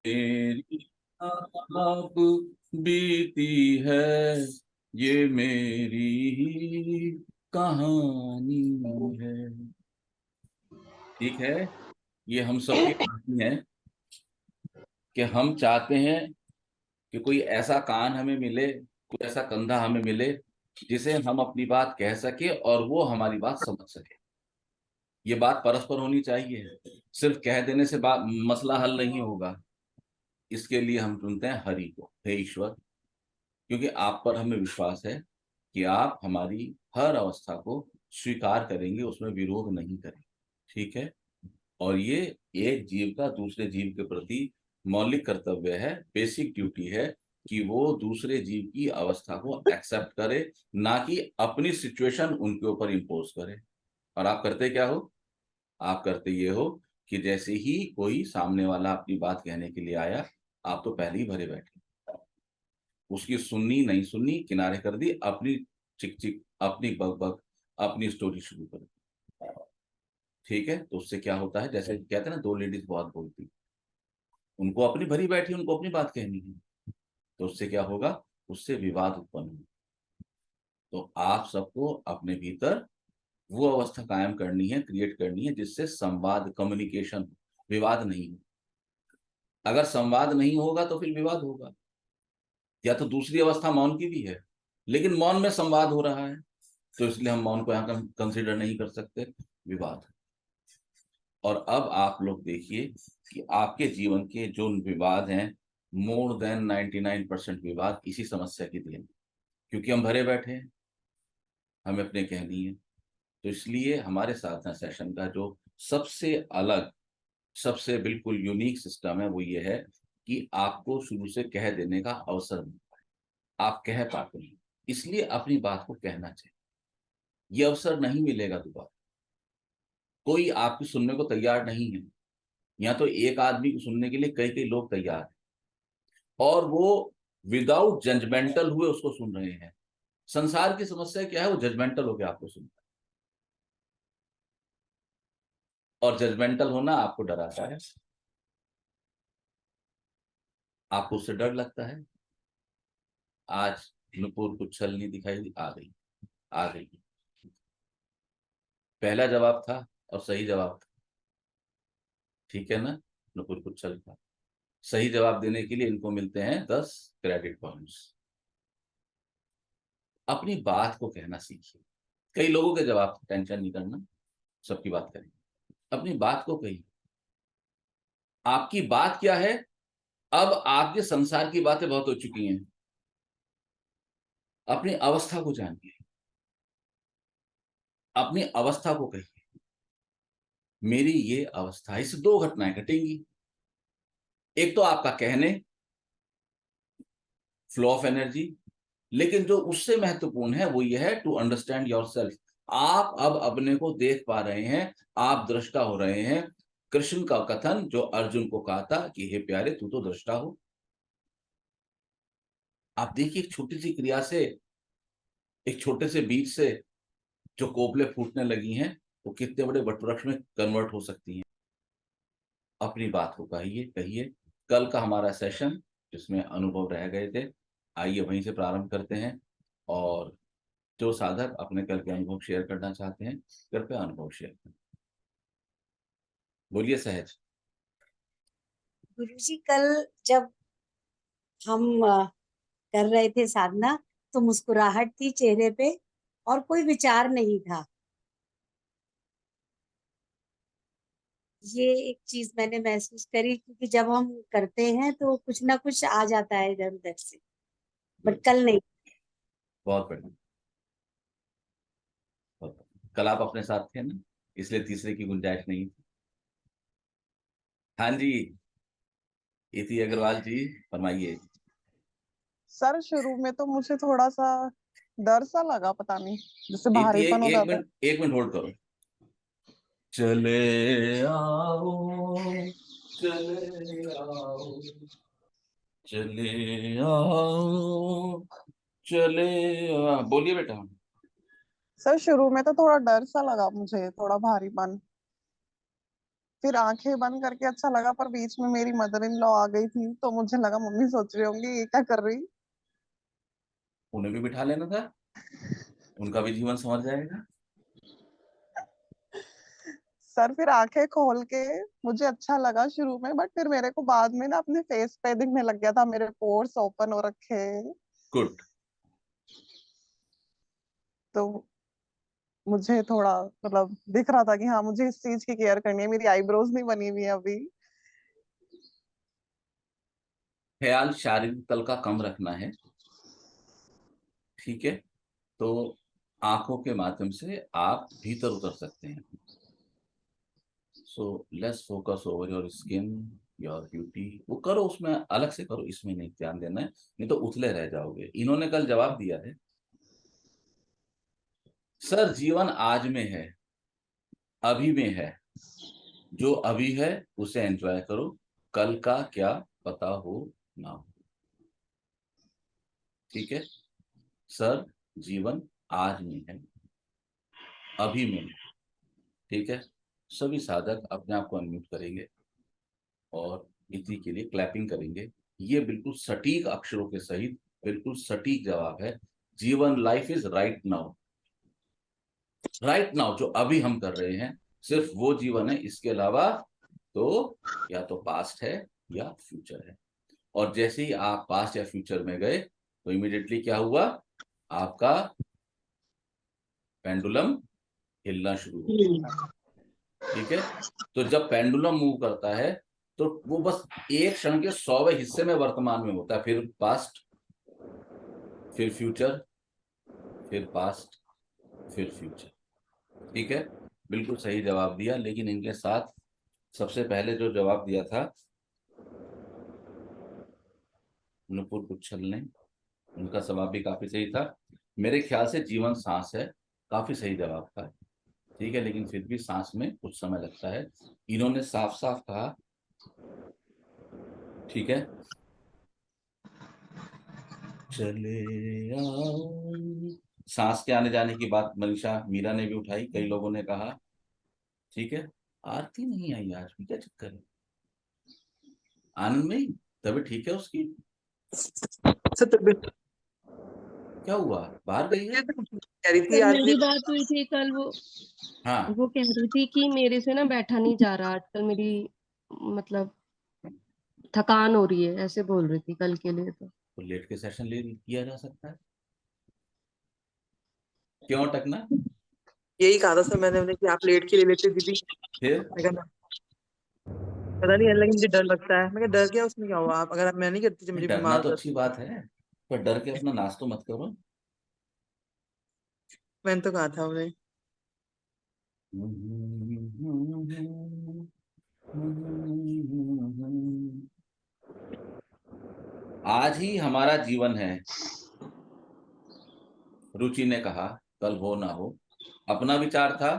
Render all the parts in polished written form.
मेरी आप बीती है, ये मेरी ही कहानी है। ठीक है, ये हम सबकी कहानी है कि हम चाहते हैं कि कोई ऐसा कान हमें मिले, कोई ऐसा कंधा हमें मिले जिसे हम अपनी बात कह सके और वो हमारी बात समझ सके। ये बात परस्पर होनी चाहिए, सिर्फ कह देने से बात मसला हल नहीं होगा। इसके लिए हम चुनते हैं हरि को, हे ईश्वर, क्योंकि आप पर हमें विश्वास है कि आप हमारी हर अवस्था को स्वीकार करेंगे, उसमें विरोध नहीं करेंगे। ठीक है, और ये एक जीव का दूसरे जीव के प्रति मौलिक कर्तव्य है, बेसिक ड्यूटी है कि वो दूसरे जीव की अवस्था को एक्सेप्ट करे, ना कि अपनी सिचुएशन उनके ऊपर इम्पोज करे। और आप करते क्या हो? आप करते ये हो कि जैसे ही कोई सामने वाला अपनी बात कहने के लिए आया, आप तो पहले ही भरे बैठे, उसकी सुननी नहीं सुननी किनारे कर दी, अपनी चिक चिक, अपनी बक बक, अपनी स्टोरी शुरू कर दी। ठीक है, तो उससे क्या होता है, जैसे कहते हैं ना, दो लेडीज बहुत बोलती, उनको अपनी भरी बैठी, उनको अपनी बात कहनी है, तो उससे क्या होगा? उससे विवाद उत्पन्न होगा। तो आप सबको अपने भीतर वो अवस्था कायम करनी है, क्रिएट करनी है, जिससे संवाद, कम्युनिकेशन, विवाद नहीं हो। अगर संवाद नहीं होगा तो फिर विवाद होगा। या तो दूसरी अवस्था मौन की भी है, लेकिन मौन में संवाद हो रहा है, तो इसलिए हम मौन को यहाँ कंसिडर नहीं कर सकते, विवाद। और अब आप लोग देखिए कि आपके जीवन के जो विवाद हैं, मोर देन 99% विवाद इसी समस्या की देन, क्योंकि हम भरे बैठे हैं, हमें अपने कहनी है। तो इसलिए हमारे साधना सेशन का जो सबसे अलग, सबसे बिल्कुल यूनिक सिस्टम है, वो ये है कि आपको शुरू से कह देने का अवसर मिलता है, आप कह पाते हैं, इसलिए अपनी बात को कहना चाहिए। ये अवसर नहीं मिलेगा दोबारा, कोई आपकी सुनने को तैयार नहीं है। यहाँ तो एक आदमी को सुनने के लिए कई कई लोग तैयार हैं, और वो विदाउट जजमेंटल हुए उसको सुन रहे हैं। संसार की समस्या क्या है? वो जजमेंटल होकर आपको सुनता है, और जजमेंटल होना आपको डराता है, आपको उससे डर लगता है। आज नुपुर कुछ छल नहीं दिखाई, आ गई, आ गई। पहला जवाब था और सही जवाब था, ठीक है ना? नुपुर कुछ छल था। सही जवाब देने के लिए इनको मिलते हैं 10 क्रेडिट पॉइंट्स। अपनी बात को कहना सीखिए। कई लोगों के जवाब, टेंशन नहीं करना, सबकी बात करेंगे। अपनी बात को कहिए। आपकी बात क्या है? अब आपके संसार की बातें बहुत हो चुकी हैं, अपनी अवस्था को जानिए, अपनी अवस्था को कहिए, मेरी ये अवस्था है। इससे दो घटनाएं घटेंगी। एक तो आपका कहने, फ्लो ऑफ एनर्जी, लेकिन जो उससे महत्वपूर्ण है वो ये है टू अंडरस्टैंड योर सेल्फ। आप अब अपने को देख पा रहे हैं, आप दृष्टा हो रहे हैं। कृष्ण का कथन जो अर्जुन को कहा था कि हे प्यारे, तू तो दृष्टा हो। आप देखिए, एक छोटी सी क्रिया से, एक छोटे से बीज से जो कोपले फूटने लगी हैं, वो कितने बड़े वटवृक्ष में कन्वर्ट हो सकती हैं। अपनी बात को कहिए, कहिए। कल का हमारा सेशन जिसमें अनुभव रह गए थे, आइए वहीं से प्रारंभ करते हैं। और जो साधक अपने कल के अनुभव शेयर करना चाहते हैं, कृपया अनुभव शेयर करें। बोलिए सहज। गुरुजी, कल जब हम कर रहे थे साधना, तो मुस्कुराहट थी चेहरे पे और कोई विचार नहीं था। ये एक चीज मैंने महसूस करी, क्योंकि जब हम करते हैं तो कुछ ना कुछ आ जाता है इधर उधर से, बट कल नहीं। बहुत बढ़िया, बहुत बढ़िया। कल आप अपने साथ थे ना, इसलिए तीसरे की गुंजाइश नहीं थी। हाँ जी, इति अग्रवाल जी, फरमाइए। सर, शुरू में तो मुझे थोड़ा सा डर सा लगा, पता नहीं, जैसे इति, भारीपन हो एक जाता है। मिनट, एक मिनट होल्ड करो। चले आओ, चले आओ, चले आओ, चले आओ। बोलिए बेटा। सर, शुरू में तो थोड़ा डर सा लगा मुझे, थोड़ा भारीपन। फिर आंखें बंद करके अच्छा लगा, पर बीच में मेरी मदर इन लॉ आ गई थी, तो मुझे लगा मम्मी सोच रही होंगी ये क्या कर रही। उन्हें भी बिठा लेना था, उनका भी जीवन संवर जाएगा। सर फिर आंखें खोल के मुझे अच्छा लगा शुरू में, बट फिर मेरे को बाद में ना अपने फेस पे दिखने लग गया था, मेरे पोर्स ओपन हो रखे। गुड। तो मुझे थोड़ा मतलब दिख रहा था कि हाँ मुझे इस चीज की केयर करनी है, मेरी आईब्रोज नहीं बनी हुई है अभी। ख्याल शारीरिक तल का कम रखना है, ठीक है। तो आंखों के माध्यम से आप भीतर उतर सकते हैं। So let's focus over your skin, your beauty. वो करो, उसमें अलग से करो, इसमें नहीं ध्यान देना है, नहीं तो उथले रह जाओगे। इन्होंने कल जवाब दिया है, सर जीवन आज में है, अभी में है, जो अभी है उसे एंजॉय करो, कल का क्या पता हो ना हो। ठीक है सर, जीवन आज में है, अभी में है। ठीक है, सभी साधक अपने आप को अनम्यूट करेंगे और इति के लिए क्लैपिंग करेंगे। ये बिल्कुल सटीक अक्षरों के सहित बिल्कुल सटीक जवाब है। जीवन, life is right now. Right now जो अभी हम कर रहे हैं, सिर्फ वो जीवन है, इसके अलावा तो या तो पास्ट है या फ्यूचर है। और जैसे ही आप पास्ट या फ्यूचर में गए तो इमीडिएटली क्या हुआ, आपका पेंडुलम हिलना शुरू हो गया। ठीक है, तो जब पेंडुलम मूव करता है तो वो बस एक क्षण के 100वें हिस्से में वर्तमान में होता है, फिर पास्ट, फिर फ्यूचर, फिर पास्ट, फिर फ्यूचर। ठीक है, बिल्कुल सही जवाब दिया। लेकिन इनके साथ सबसे पहले जो जवाब दिया था नुपुर गुच्छल ने, उनका जवाब भी काफी सही था। मेरे ख्याल से जीवन सांस है, काफी सही जवाब था। ठीक है, लेकिन फिर भी सांस में कुछ समय लगता है। इन्होंने साफ साफ कहा, ठीक है, चले आओ। सांस के आने जाने की बात मनीषा मीरा ने भी उठाई, कई लोगों ने कहा। ठीक है, आरती नहीं आई आज भी, क्या चक्कर है? आनंद में तभी ठीक है उसकी, सर तबीयत क्या हुआ, बाहर गई है? कह रही थी कल आज मेरी बात हुई थी, कल हाँ, वो कह रही थी कि मेरे से ना बैठा नहीं जा रहा आजकल, मेरी मतलब थकान हो रही है, ऐसे बोल रही थी कल के लिए। तो लेट के सेशन ले किया जा सकता है, क्यों अटकना? यही कहा था सर मैंने उन्हें कि आप लेट के ले लेते दीदी। फिर मैं कहा पता नहीं, लेकिन मुझे डर लगता है। मैं कहा डर क्या, उसमें क्या हुआ, आप अगर मैं नहीं करती तो मुझे डरना बीमार तो हो अच्छी जाती। बात है, पर डर के अपना नाश तो मत करो। मैंने तो कहा था उन्हें। आज ही हमारा जीवन है, रुचि ने कहा, कल हो ना हो। अपना विचार था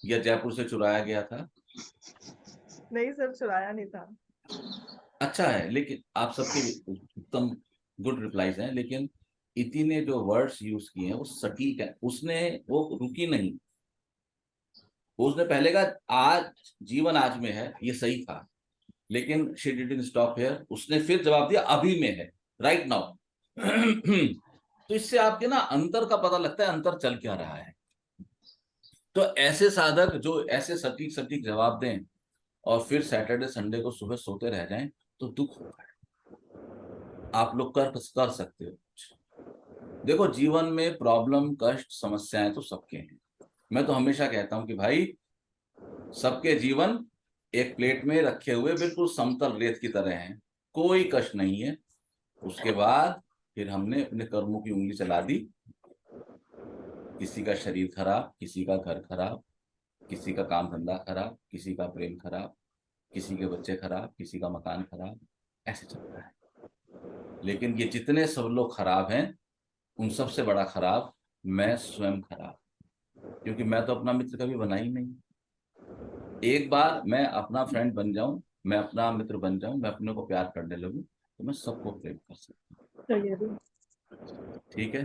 या जयपुर से चुराया गया था? नहीं सर, चुराया नहीं था। अच्छा है, लेकिन आप सबके उत्तम गुड रिप्लाईज हैं, लेकिन इति ने जो वर्ड्स यूज किए हैं वो सटीक है। उसने वो रुकी नहीं, उसने पहले कहा आज, जीवन आज में है, ये सही था, लेकिन शी डिडंट स्टॉप हियर। उसने फिर जवाब दिया अभी में है, राइट नाउ। तो इससे आपके ना अंतर का पता लगता है, अंतर चल क्या रहा है। तो ऐसे साधक जो ऐसे सटीक सटीक जवाब दें और फिर सैटरडे संडे को सुबह सोते रह जाएं तो दुख होता है। आप लोग कर सकते हो। देखो, जीवन में प्रॉब्लम, कष्ट, समस्याएं तो सबके हैं। मैं तो हमेशा कहता हूं कि भाई, सबके जीवन एक प्लेट में रखे हुए बिल्कुल समतल रेत की तरह हैं, कोई कष्ट नहीं है। उसके बाद फिर हमने अपने कर्मों की उंगली चला दी, किसी का शरीर खराब, किसी का घर खराब, किसी का काम धंधा खराब, किसी का प्रेम खराब, किसी के बच्चे खराब, किसी का मकान खराब, ऐसे चलता है। लेकिन ये जितने सब लोग खराब हैं, उन सबसे बड़ा खराब मैं स्वयं खराब, क्योंकि मैं तो अपना मित्र कभी बना ही नहीं। एक बार मैं अपना फ्रेंड बन जाऊं, मैं अपना मित्र बन जाऊं, मैं अपने को प्यार करने लगूं, तो मैं सबको प्रेम कर सकता हूं। ठीक है,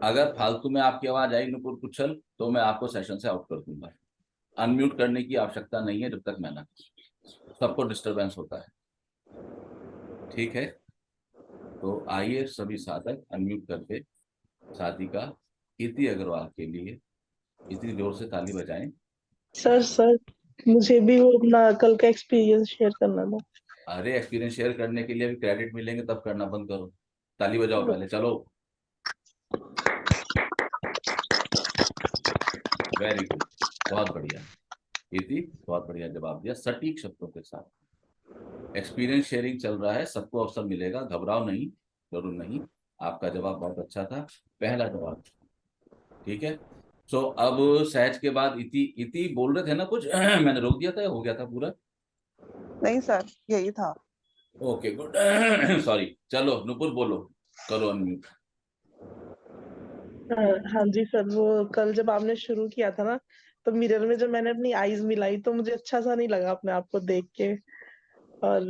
अगर फालतू में आपकी आवाज आई नुपुर कुछल, तो मैं आपको सेशन से आउट कर दूंगा। अनम्यूट करने की आवश्यकता नहीं है जब तक मैं ना कहूं। सबको डिस्टरबेंस होता है, ठीक है। तो आइए सभी साधक अनम्यूट करके साधिका इति अग्रवाल के लिए इतनी जोर से ताली बजाएं। सर मुझे भी वो अपना कल का एक्सपीरियंस शेयर करना था। अरे एक्सपीरियंस शेयर करने के लिए भी क्रेडिट मिलेंगे तब करना, बंद करो, ताली बजाओ पहले, चलो। वेरी गुड, बहुत बढ़िया इति, बहुत बढ़िया जवाब दिया सटीक शब्दों के साथ। एक्सपीरियंस शेयरिंग चल रहा है, सबको अवसर मिलेगा, घबराओ नहीं, जरूर नहीं। आपका जवाब बहुत अच्छा था, पहला जवाब, ठीक है। सो अब सहज के बाद इति, इति बोल रहे थे ना कुछ मैंने रोक दिया था या हो गया था पूरा? नहीं सर, यही था। ओके गुड सॉरी, चलो नुपुर बोलो, करो अनम्यूट। हाँ जी सर, वो कल जब आपने शुरू किया था ना, तो मिरर में जब मैंने अपनी आईज मिलाई तो मुझे अच्छा सा नहीं लगा अपने आप को देख के। और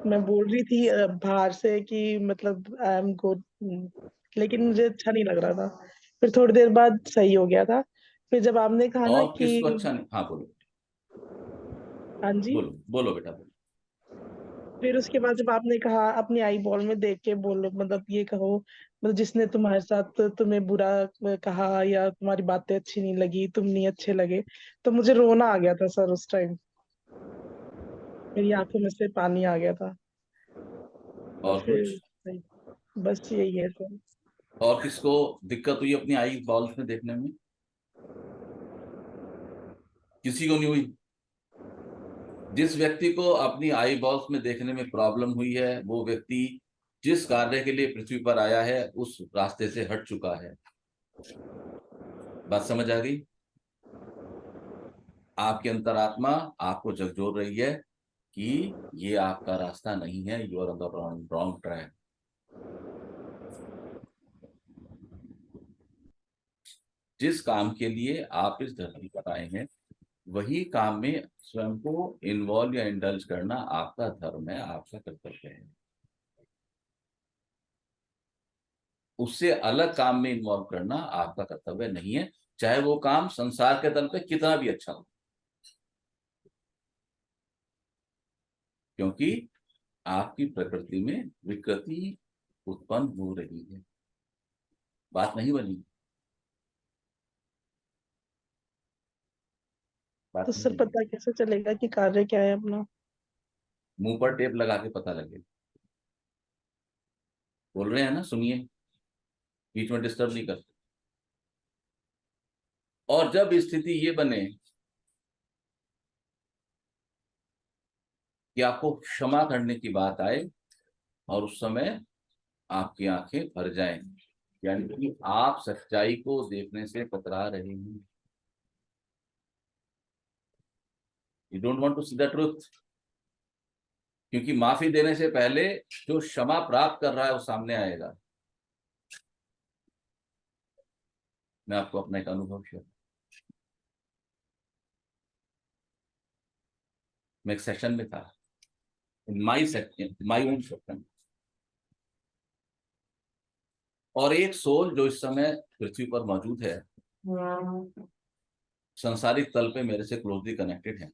मैं बोल रही थी बाहर से कि मतलब आई एम गुड, लेकिन मुझे अच्छा नहीं लग रहा था। फिर थोड़ी देर बाद सही हो गया था। फिर जब आपने कहा ना और किसको कि अच्छा नहीं, हाँ बोलो, हाँ जी, बोलो बोलो बेटा बोलो। फिर उसके बाद जब आपने कहा अपनी आई बॉल में देख के बोलो, मतलब ये कहो, मतलब जिसने तुम्हारे साथ तुम्हें बुरा कहा या तुम्हारी बातें अच्छी नहीं लगी, तुम नहीं अच्छे लगे, तो मुझे रोना आ गया था सर उस टाइम। मेरी आंखों में से पानी आ गया था। तो और फिर कुछ? बस यही है सर। और किसको दिक्कत हुई अपनी आई बॉल्स में देखने में? किसी को नहीं हुई? जिस व्यक्ति को अपनी आई बॉल्स में देखने में प्रॉब्लम हुई है, वो व्यक्ति जिस कार्य के लिए पृथ्वी पर आया है उस रास्ते से हट चुका है। बात समझ आ गई? आपकी अंतरात्मा आपको झकझोर रही है कि ये आपका रास्ता नहीं है, you are on the wrong track. जिस काम के लिए आप इस धरती पर आए हैं, वही काम में स्वयं को इन्वॉल्व या इंडल्ज करना आपका धर्म है, आपका कर्तव्य है। उससे अलग काम में इन्वॉल्व करना आपका कर्तव्य नहीं है, चाहे वो काम संसार के तल पे कितना भी अच्छा हो। क्योंकि आपकी प्रकृति में विकृति उत्पन्न हो रही है। बात नहीं बनी? बात तो नहीं सर बनी? पता कैसे चलेगा कि कार्य क्या है अपना? मुंह पर टेप लगा के पता लगे। बोल रहे हैं ना, सुनिए, बीच में डिस्टर्ब नहीं करते। और जब स्थिति ये बने कि आपको क्षमा करने की बात आए और उस समय आपकी आंखें भर जाएं, यानी कि आप सच्चाई को देखने से कतरा रहे हैं, you don't want to see the truth. क्योंकि माफी देने से पहले जो क्षमा प्राप्त कर रहा है वो सामने आएगा। मैं आपको अपना एक अनुभव शेयर, मैं एक सेशन में था, इन माई ओन सेशन, और एक सोल जो इस समय पृथ्वी पर मौजूद है, संसारिक तल पे मेरे से क्लोजली कनेक्टेड है।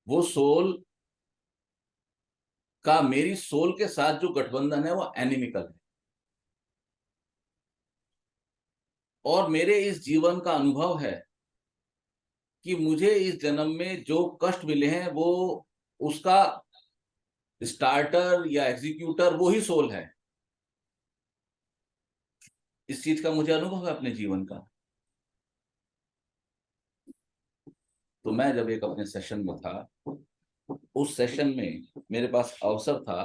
वो सोल का मेरी सोल के साथ जो गठबंधन है वो एनिमिकल है। और मेरे इस जीवन का अनुभव है कि मुझे इस जन्म में जो कष्ट मिले हैं वो उसका स्टार्टर या एग्जीक्यूटर वो ही सोल है। इस चीज का मुझे अनुभव है अपने जीवन का। तो मैं जब एक अपने सेशन में था, उस सेशन में मेरे पास अवसर था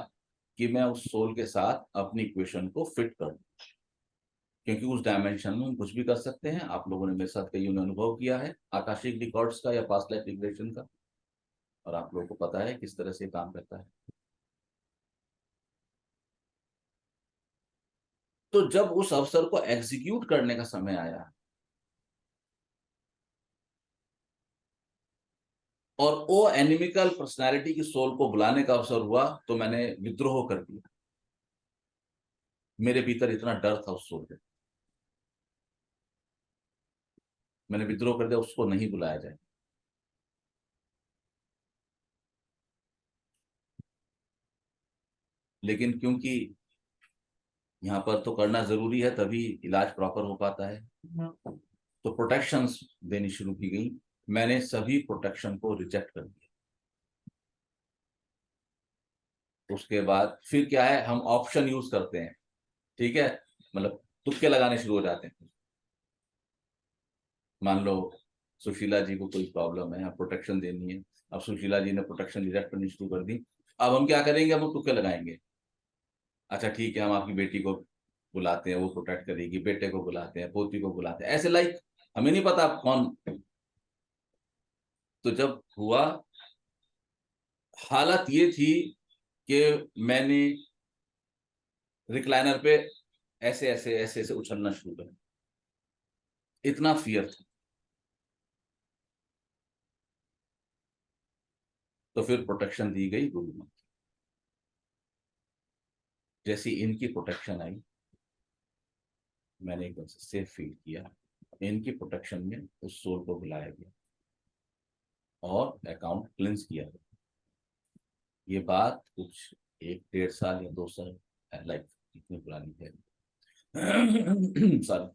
कि मैं उस सोल के साथ अपनी इक्वेशन को फिट कर दूं, क्योंकि उस डायमेंशन में हम कुछ भी कर सकते हैं। आप लोगों ने मेरे साथ कई अनुभव किया है आकाशिक रिकॉर्ड्स का या पास्ट लाइफ रिग्रेशन का, और आप लोगों को पता है किस तरह से काम करता है। तो जब उस अवसर को एग्जीक्यूट करने का समय आया और वो एनिमिकल पर्सनालिटी की सोल को बुलाने का अवसर हुआ, तो मैंने विद्रोह कर दिया। मेरे भीतर इतना डर था उस सोल के। मैंने विद्रोह कर दिया, उसको नहीं बुलाया जाए। लेकिन क्योंकि यहाँ पर तो करना जरूरी है, तभी इलाज प्रॉपर हो पाता है, तो प्रोटेक्शंस देनी शुरू की गई। मैंने सभी प्रोटेक्शन को रिजेक्ट कर दिया। उसके बाद फिर क्या है, हम ऑप्शन यूज करते हैं, ठीक है, मतलब तुक्के लगाने शुरू हो जाते हैं। मान लो सुशीला जी को कोई प्रॉब्लम है, अब प्रोटेक्शन देनी है, अब सुशीला जी ने प्रोटेक्शन रिजेक्ट करनी शुरू कर दी। अब हम क्या करेंगे, हम तुक्के लगाएंगे। अच्छा ठीक है, हम आपकी बेटी को बुलाते हैं, वो प्रोटेक्ट करेगी, बेटे को बुलाते हैं, पोती को बुलाते हैं, ऐसे लाइक हमें नहीं पता आप कौन। तो जब हुआ, हालत ये थी कि मैंने रिक्लाइनर पे ऐसे ऐसे ऐसे ऐसे उछलना शुरू कर, इतना फियर था। तो फिर प्रोटेक्शन दी गई गुरु माँ। जैसी इनकी प्रोटेक्शन आई, मैंने एकदम से सेफ फील किया। इनकी प्रोटेक्शन में उस सोल को बुलाया गया और अकाउंट क्लिंस किया गया। ये बात कुछ 1-1.5 साल या 2 साल लाइक इतनी पुरानी है। सॉरी।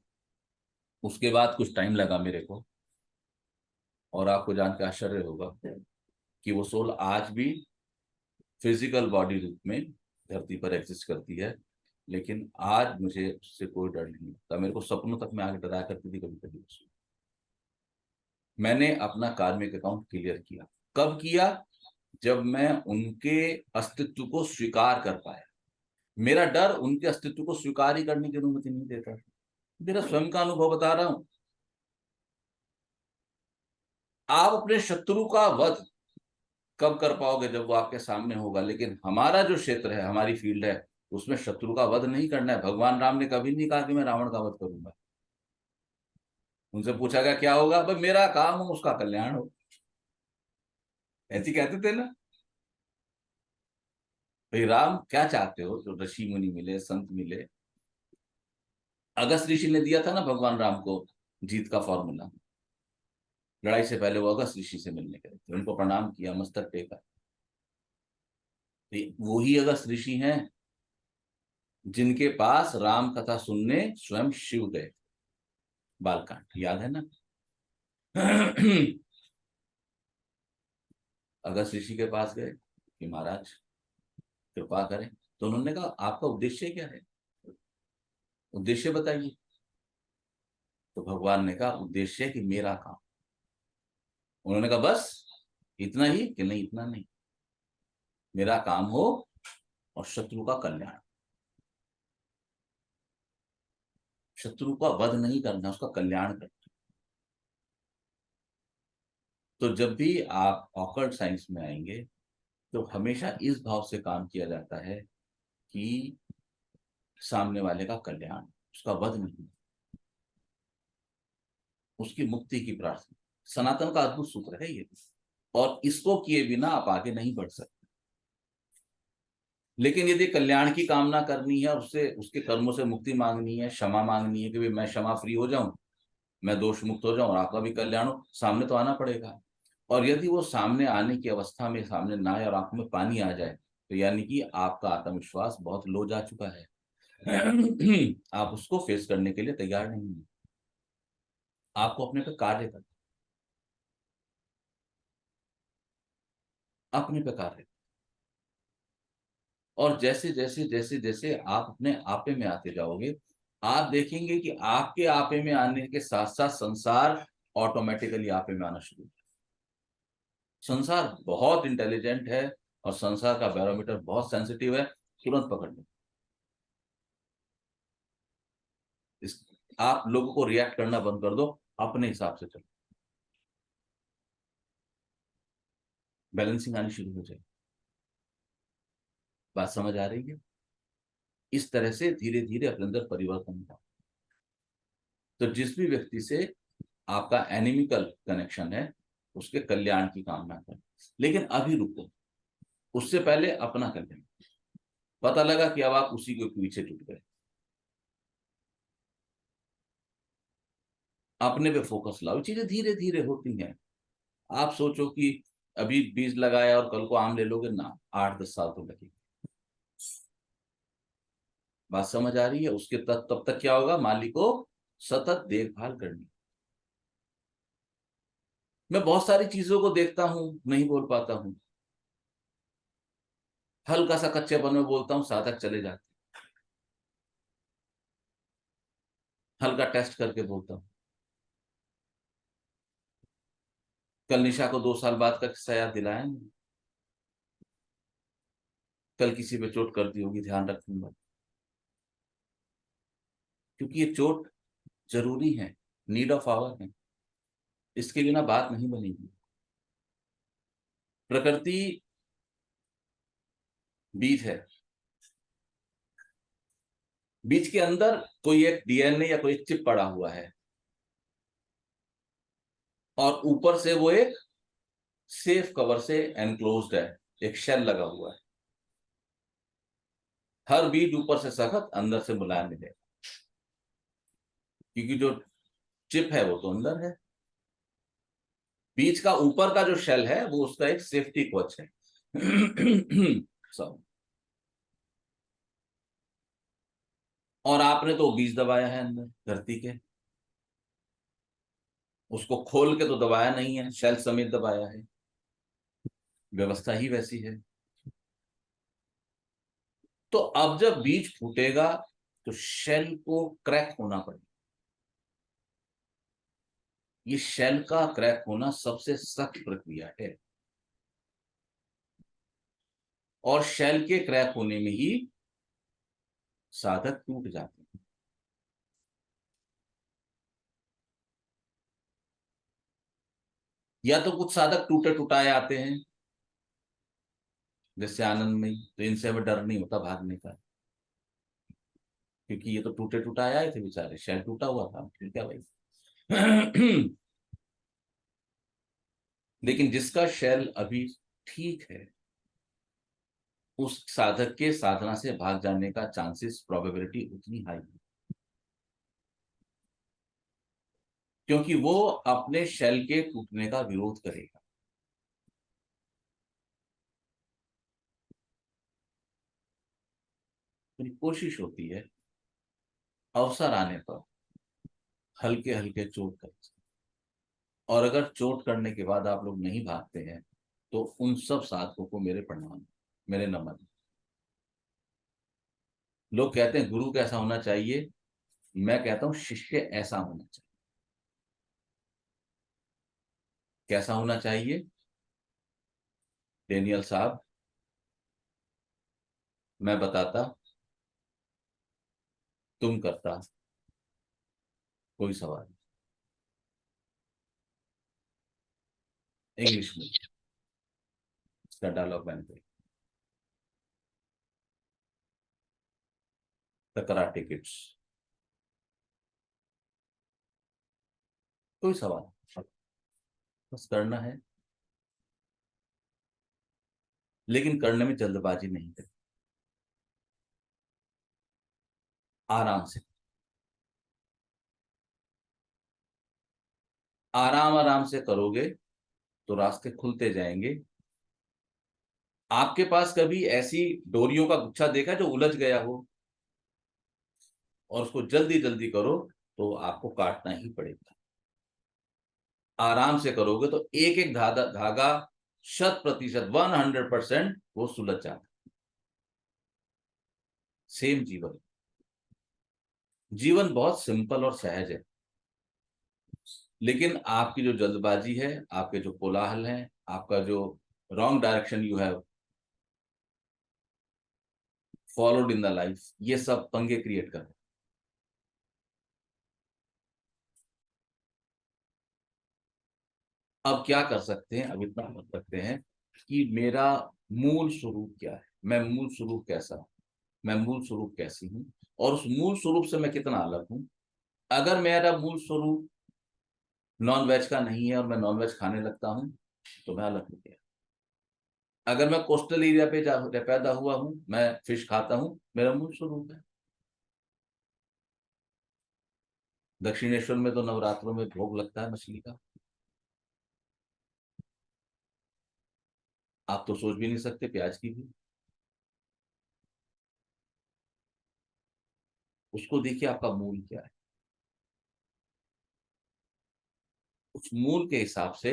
उसके बाद कुछ टाइम लगा मेरे को, और आपको जान के आश्चर्य होगा कि वो सोल आज भी फिजिकल बॉडी रूप में धरती पर एग्जिस्ट करती है। लेकिन आज मुझे उससे कोई डर नहीं लगता। मेरे को सपनों तक में आगे डराया करती थी कभी कभी। मैंने अपना कार्मिक अकाउंट क्लियर किया। कब किया? जब मैं उनके अस्तित्व को स्वीकार कर पाया। मेरा डर उनके अस्तित्व को स्वीकार ही करने की अनुमति नहीं देता। मेरा स्वयं का अनुभव बता रहा हूं। आप अपने शत्रु का वध कब कर पाओगे? जब वो आपके सामने होगा। लेकिन हमारा जो क्षेत्र है, हमारी फील्ड है, उसमें शत्रु का वध नहीं करना है। भगवान राम ने कभी नहीं कहा कि मैं रावण का वध करूंगा। उनसे पूछा गया क्या होगा? भाई मेरा काम हो, उसका कल्याण हो। ऐसी कहते थे ना। भाई राम क्या चाहते हो? जो ऋषि मुनि मिले, संत मिले। अगस्त ऋषि ने दिया था ना भगवान राम को जीत का फॉर्मूला। लड़ाई से पहले वो अगस्त ऋषि से मिलने गए थे, उनको प्रणाम किया, मस्तक टेका। वो ही अगस्त ऋषि हैं जिनके पास राम कथा सुनने स्वयं शिव गए। बालकांड याद है ना? अगस्त ऋषि के पास गए कि महाराज कृपा करें। तो उन्होंने कहा आपका उद्देश्य क्या है? उद्देश्य बताइए। तो भगवान ने कहा उद्देश्य है कि मेरा काम। उन्होंने कहा बस इतना ही? कि नहीं, इतना नहीं, मेरा काम हो और शत्रु का कल्याण। शत्रु का वध नहीं करना, उसका कल्याण करना। तो जब भी आप ऑकल्ट साइंस में आएंगे तो हमेशा इस भाव से काम किया जाता है कि सामने वाले का कल्याण, उसका वध नहीं, उसकी मुक्ति की प्रार्थना। सनातन का अद्भुत सूत्र है ये, और इसको किए बिना आप आगे नहीं बढ़ सकते। लेकिन यदि कल्याण की कामना करनी है, उससे उसके कर्मों से मुक्ति मांगनी है, क्षमा मांगनी है कि भाई मैं क्षमा फ्री हो जाऊं, मैं दोष मुक्त हो जाऊं और आपका भी कल्याण हो, सामने तो आना पड़ेगा। और यदि वो सामने आने की अवस्था में सामने ना आए और आंखों में पानी आ जाए, तो यानी कि आपका आत्मविश्वास बहुत लो जा चुका है। आप उसको फेस करने के लिए तैयार नहीं है। आपको अपने पे कार्य करना, अपने पे कार्य। और जैसे जैसे जैसे जैसे आप अपने आपे में आते जाओगे, आप देखेंगे कि आपके आपे में आने के साथ साथ संसार ऑटोमेटिकली आपे में आना शुरू हो। संसार बहुत इंटेलिजेंट है और संसार का बैरोमीटर बहुत सेंसिटिव है, तुरंत पकड़ लो। आप लोगों को रिएक्ट करना बंद कर दो, अपने हिसाब से चलो, बैलेंसिंग आनी शुरू हो जाए। बात समझ आ रही है? इस तरह से धीरे धीरे अपने अंदर परिवर्तन होगा। तो जिस भी व्यक्ति से आपका एनिमिकल कनेक्शन है, उसके कल्याण की कामना करें। लेकिन अभी रुको, उससे पहले अपना कल्याण। पता लगा कि अब आप उसी के पीछे जुट गए। अपने पे फोकस लाओ, चीजें धीरे धीरे होती हैं। आप सोचो कि अभी बीज लगाया और कल को आम ले लोगे ना, 8-10 साल तो लगेगा। बात समझ आ रही है? उसके तब तक क्या होगा, माली को सतत देखभाल करनी। मैं बहुत सारी चीजों को देखता हूं, नहीं बोल पाता हूं, हल्का सा कच्चेपन में बोलता हूं, साधक चले जाते, हल्का टेस्ट करके बोलता हूं। कल निशा को 2 साल बाद का किस्सा याद दिलाया नहीं? कल किसी पे चोट कर दी होगी, ध्यान रखूंगा, क्योंकि ये चोट जरूरी है, नीड ऑफ आवर है, इसके बिना बात नहीं बनेगी। प्रकृति बीज है, बीज के अंदर कोई एक डीएनए या कोई एक चिप पड़ा हुआ है, और ऊपर से वो एक सेफ कवर से एनक्लोज्ड है, एक शेल लगा हुआ है। हर बीज ऊपर से सख्त, अंदर से मुलायम मिलेगा, क्योंकि जो चिप है वो तो अंदर है। बीज का ऊपर का जो शेल है वो उसका एक सेफ्टी कवच है। सब। और आपने तो बीज दबाया है अंदर धरती के, उसको खोल के तो दबाया नहीं है, शेल समेत दबाया है। व्यवस्था ही वैसी है। तो अब जब बीज फूटेगा तो शेल को क्रैक होना पड़ेगा। ये शेल का क्रैक होना सबसे सख्त प्रक्रिया है, और शेल के क्रैक होने में ही साधक टूट जाते हैं। या तो कुछ साधक टूटे टुटाए आते हैं, जैसे आनंद में, तो इनसे हमें डर नहीं होता भागने का, क्योंकि ये तो टूटे टुटाए आए थे बेचारे, शेल टूटा हुआ था, ठीक है भाई। लेकिन जिसका शेल अभी ठीक है, उस साधक के साधना से भाग जाने का चांसेस, प्रोबेबिलिटी उतनी हाई है, क्योंकि वो अपने शेल के टूटने का विरोध करेगा। मेरी कोशिश होती है अवसर आने पर हल्के हल्के चोट कर, और अगर चोट करने के बाद आप लोग नहीं भागते हैं तो उन सब साधकों को मेरे प्रणाम, मेरे नमन। लोग कहते हैं गुरु कैसा होना चाहिए, मैं कहता हूं शिष्य ऐसा होना चाहिए। कैसा होना चाहिए? डेनियल साहब, मैं बताता, तुम करता, कोई सवाल नहीं। इंग्लिश में इसका डायलॉग बन गया, द कराटे किड्स। कोई सवाल, बस करना है, लेकिन करने में जल्दबाजी नहीं करनी, आराम से, आराम आराम से करोगे तो रास्ते खुलते जाएंगे। आपके पास कभी ऐसी डोरियों का गुच्छा देखा जो उलझ गया हो और उसको जल्दी जल्दी करो तो आपको काटना ही पड़ेगा। आराम से करोगे तो एक एक धागा 100%, 100% वो सुलझ जाता है। सेम जीवन, जीवन बहुत सिंपल और सहज है, लेकिन आपकी जो जल्दबाजी है, आपके जो कोलाहल है, आपका जो wrong direction you have followed in the life, ये सब पंगे क्रिएट कर रहे हैं। अब क्या कर सकते हैं? अब इतना कर सकते हैं कि मेरा मूल स्वरूप क्या है, मैं मूल स्वरूप कैसा हूं, मैं मूल स्वरूप कैसी हूं, और उस मूल स्वरूप से मैं कितना अलग हूं। अगर मेरा मूल स्वरूप नॉन वेज का नहीं है और मैं नॉन वेज खाने लगता हूं तो मैं अलग हो गया। अगर मैं कोस्टल एरिया पे पैदा हुआ हूं, मैं फिश खाता हूं, मेरा मूल स्वरूप है। दक्षिणेश्वर में तो नवरात्रों में भोग लगता है मछली का, आप तो सोच भी नहीं सकते, प्याज की भी। उसको देखिए आपका मूल क्या है, उस मूल के हिसाब से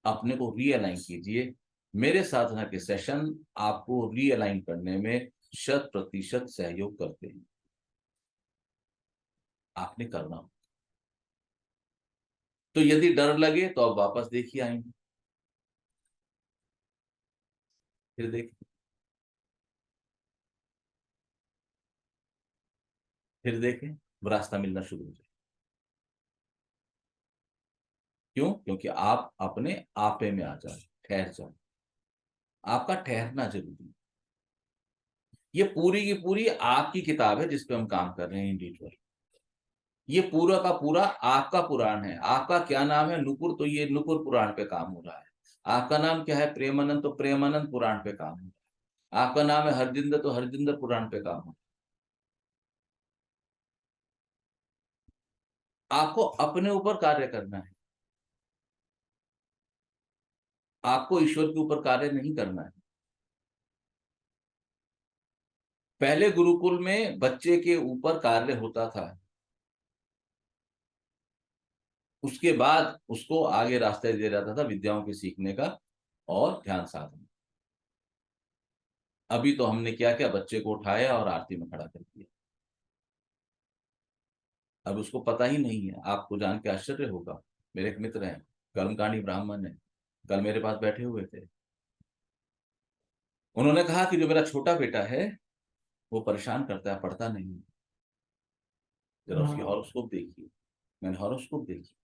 अपने को रीअलाइन कीजिए। मेरे साधना के सेशन आपको रीअलाइन करने में 100% सहयोग करते हैं। आपने करना हो तो यदि डर लगे तो आप वापस देखिए आएंगे, फिर देखिए, फिर देखें, वो रास्ता मिलना शुरू हो जाए। क्यों? क्योंकि आप अपने आपे में आ जाए, ठहर जाए। आपका ठहरना जरूरी है। ये पूरी की पूरी आपकी किताब है जिस पे हम काम कर रहे हैं इंडिविजुअल। ये पूरा का पूरा आपका पुराण है। आपका क्या नाम है? नुपुर, तो ये नुपुर पुराण पे काम हो रहा है। आपका नाम क्या है? प्रेमानंद, तो प्रेमानंद पुराण पे काम हो रहा है। आपका नाम है हरजिंदर, तो हरजिंदर पुराण पे काम हो रहा है। आपको अपने ऊपर कार्य करना है, आपको ईश्वर के ऊपर कार्य नहीं करना है। पहले गुरुकुल में बच्चे के ऊपर कार्य होता था, उसके बाद उसको आगे रास्ते दे जाता था विद्याओं के सीखने का और ध्यान साधना। अभी तो हमने क्या किया, बच्चे को उठाया और आरती में खड़ा कर दिया। अब उसको पता ही नहीं है। आपको जान के आश्चर्य होगा, मेरे एक मित्र हैं, कर्मकांडी ब्राह्मण है, कल मेरे पास बैठे हुए थे। उन्होंने कहा कि जो मेरा छोटा बेटा है वो परेशान करता है, पढ़ता नहीं है, जरा उसकी हॉरोस्कोप देखिए। मैंने हॉरोस्कोप देखी,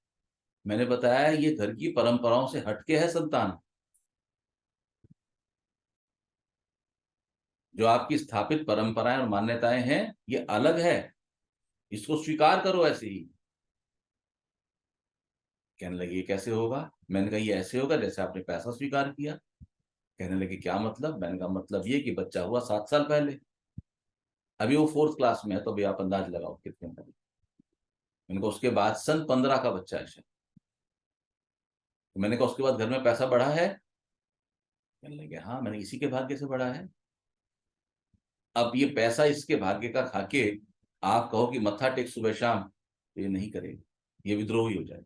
मैंने बताया ये घर की परंपराओं से हटके है संतान। जो आपकी स्थापित परंपराएं और मान्यताएं हैं ये अलग है, इसको स्वीकार करो ऐसे ही। कहने लगे ये कैसे होगा? मैंने कहा ये ऐसे होगा जैसे आपने पैसा स्वीकार किया। कहने लगे क्या मतलब? मैंने कहा मतलब ये कि बच्चा हुआ 7 साल पहले, अभी वो 4th क्लास में है, तो अभी आप अंदाज लगाओ कितने पहले। मैंने कहा उसके बाद सन 15 का बच्चा है शायद। तो मैंने कहा उसके बाद घर में पैसा बढ़ा है? कहने लगे हाँ। मैंने इसी के भाग्य से बढ़ा है। अब ये पैसा इसके भाग्य का खाके आप कहो कि मत्था टेक सुबह शाम, तो ये नहीं करेगा, ये विद्रोही हो जाए।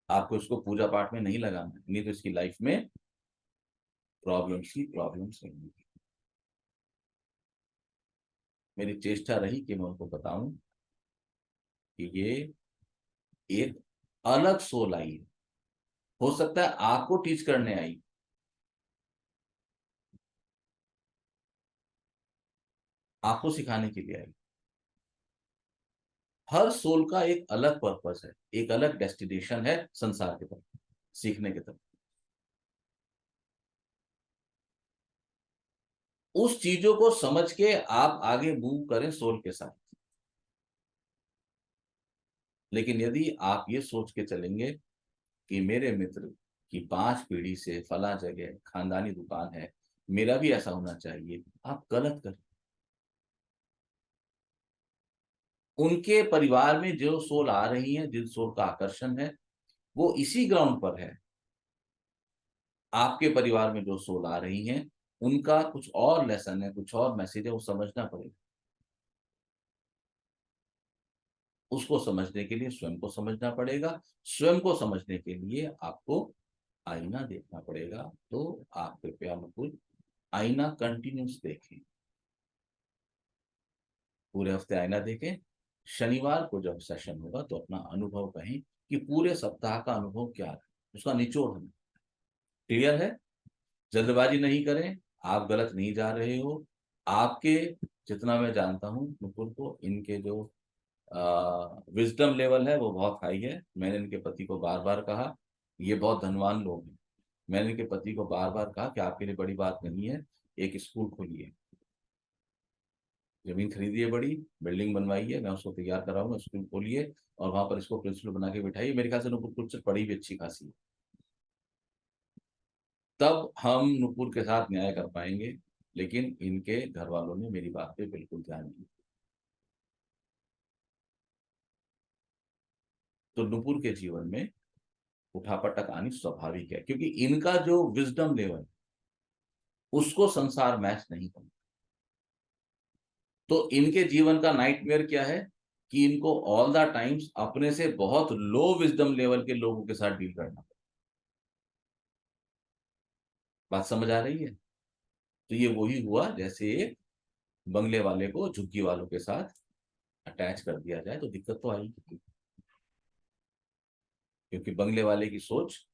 आपको इसको पूजा पाठ में नहीं लगाना है, नहीं तो इसकी लाइफ में प्रॉब्लम्स ही प्रॉब्लम्स रहेंगी। मेरी चेष्टा रही कि मैं उनको बताऊं कि ये एक अलग सोल आई है। हो सकता है आपको टीच करने आई, आपको सिखाने के लिए आई। हर सोल का एक अलग पर्पस है, एक अलग डेस्टिनेशन है संसार की तरफ, सीखने की तरफ। उस चीजों को समझ के आप आगे मूव करें सोल के साथ। लेकिन यदि आप ये सोच के चलेंगे कि मेरे मित्र की 5 पीढ़ी से फला जगह खानदानी दुकान है, मेरा भी ऐसा होना चाहिए, आप गलत कर। उनके परिवार में जो सोल आ रही है, जिन सोल का आकर्षण है, वो इसी ग्राउंड पर है। आपके परिवार में जो सोल आ रही हैं उनका कुछ और लेसन है, कुछ और मैसेज है, वो समझना पड़ेगा। उसको समझने के लिए स्वयं को समझना पड़ेगा। स्वयं को समझने के लिए आपको आईना देखना पड़ेगा। तो आप कृपया मुकुल आईना कंटिन्यूस देखें, पूरे हफ्ते आईना देखें। शनिवार को जब सेशन होगा तो अपना अनुभव कहें कि पूरे सप्ताह का अनुभव क्या है, उसका निचोड़ हमें। क्लियर है? जल्दबाजी नहीं करें, आप गलत नहीं जा रहे हो। आपके, जितना मैं जानता हूं मुकुल को, इनके जो विजडम लेवल है वो बहुत हाई है। मैंने इनके पति को बार बार कहा, ये बहुत धनवान लोग हैं। मैंने इनके पति को बार बार कहा कि आपके लिए बड़ी बात नहीं है, एक स्कूल खोलिए, जमीन खरीदिए, बड़ी बिल्डिंग बनवाइए, मैं उसको तैयार कराऊंगा, स्कूल खोलिए और वहां पर इसको प्रिंसिपल बना के बिठाइए। मेरे ख्याल से नुपुर कुछ पढ़ी भी अच्छी खासी है, तब हम नुपुर के साथ न्याय कर पाएंगे। लेकिन इनके घर वालों ने मेरी बात पे बिल्कुल ध्यान नहीं दिया। तो नुपुर के जीवन में उठापटक आनी स्वाभाविक है, क्योंकि इनका जो विजडम लेवल उसको संसार मैच नहीं करता। तो इनके जीवन का नाइटमेयर क्या है कि इनको ऑल द टाइम्स अपने से बहुत लो विजडम लेवल के लोगों के साथ डील करना। बात समझ आ रही है? तो ये वही हुआ जैसे एक बंगले वाले को झुग्गी वालों के साथ अटैच कर दिया जाए तो दिक्कत तो आएगी, क्योंकि बंगले वाले की सोच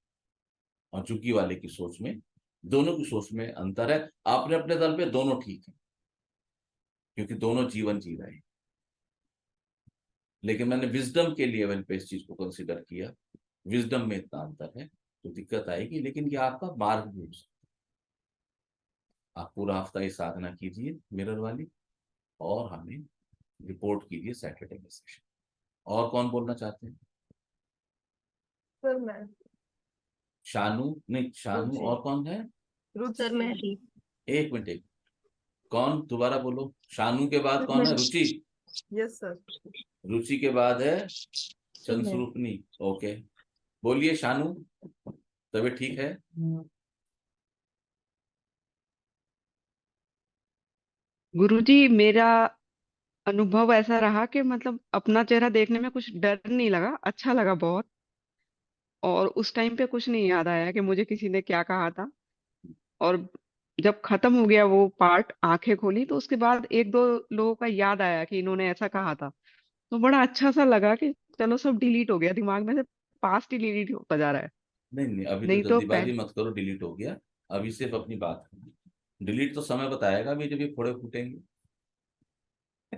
और झुग्गी वाले की सोच में, दोनों की सोच में अंतर है। अपने अपने दल पे दोनों ठीक है, क्योंकि दोनों जीवन जी रहे हैं। लेकिन मैंने विजडम के लेवल पे इस चीज को कंसिडर किया, विजडम में इतना अंतर है तो दिक्कत आएगी। लेकिन ये आपका मार्ग भी हो सकता है। आप पूरा हफ्ता ये साधना कीजिए मिरर वाली, और हमें रिपोर्ट कीजिए सैटरडे के सेशन। और कौन बोलना चाहते हैं? सर मैं शानू? नहीं, शानू रुचि। और कौन है? सर मैं ही। एक मिनट, एक कौन? दोबारा बोलो। शानू के बाद कौन है? रुचि। Yes sir. रुचि के बाद है मैं चंद्रस्वरूपनी। ओके, बोलिए शानू, तबीयत ठीक है? गुरुजी, मेरा अनुभव ऐसा रहा कि मतलब अपना चेहरा देखने में कुछ डर नहीं लगा, अच्छा लगा बहुत। और उस टाइम पे कुछ नहीं याद आया कि मुझे किसी ने क्या कहा था। और जब खत्म हो गया वो पार्ट, आंखें खोली, तो उसके बाद एक दो लोगों का याद आया कि इन्होंने ऐसा कहा था। तो बड़ा अच्छा सा लगा कि चलो सब डिलीट हो गया दिमाग में से, पास्ट ही डिलीट होता जा रहा है। नहीं नहीं, अभी तो नहीं तो जल्दीबाजी मत करो, डिलीट हो गया। अभी सिर्फ अपनी बात करो। डिलीट तो समय बताएगा अभी जब ये फोड़े फूटेंगे।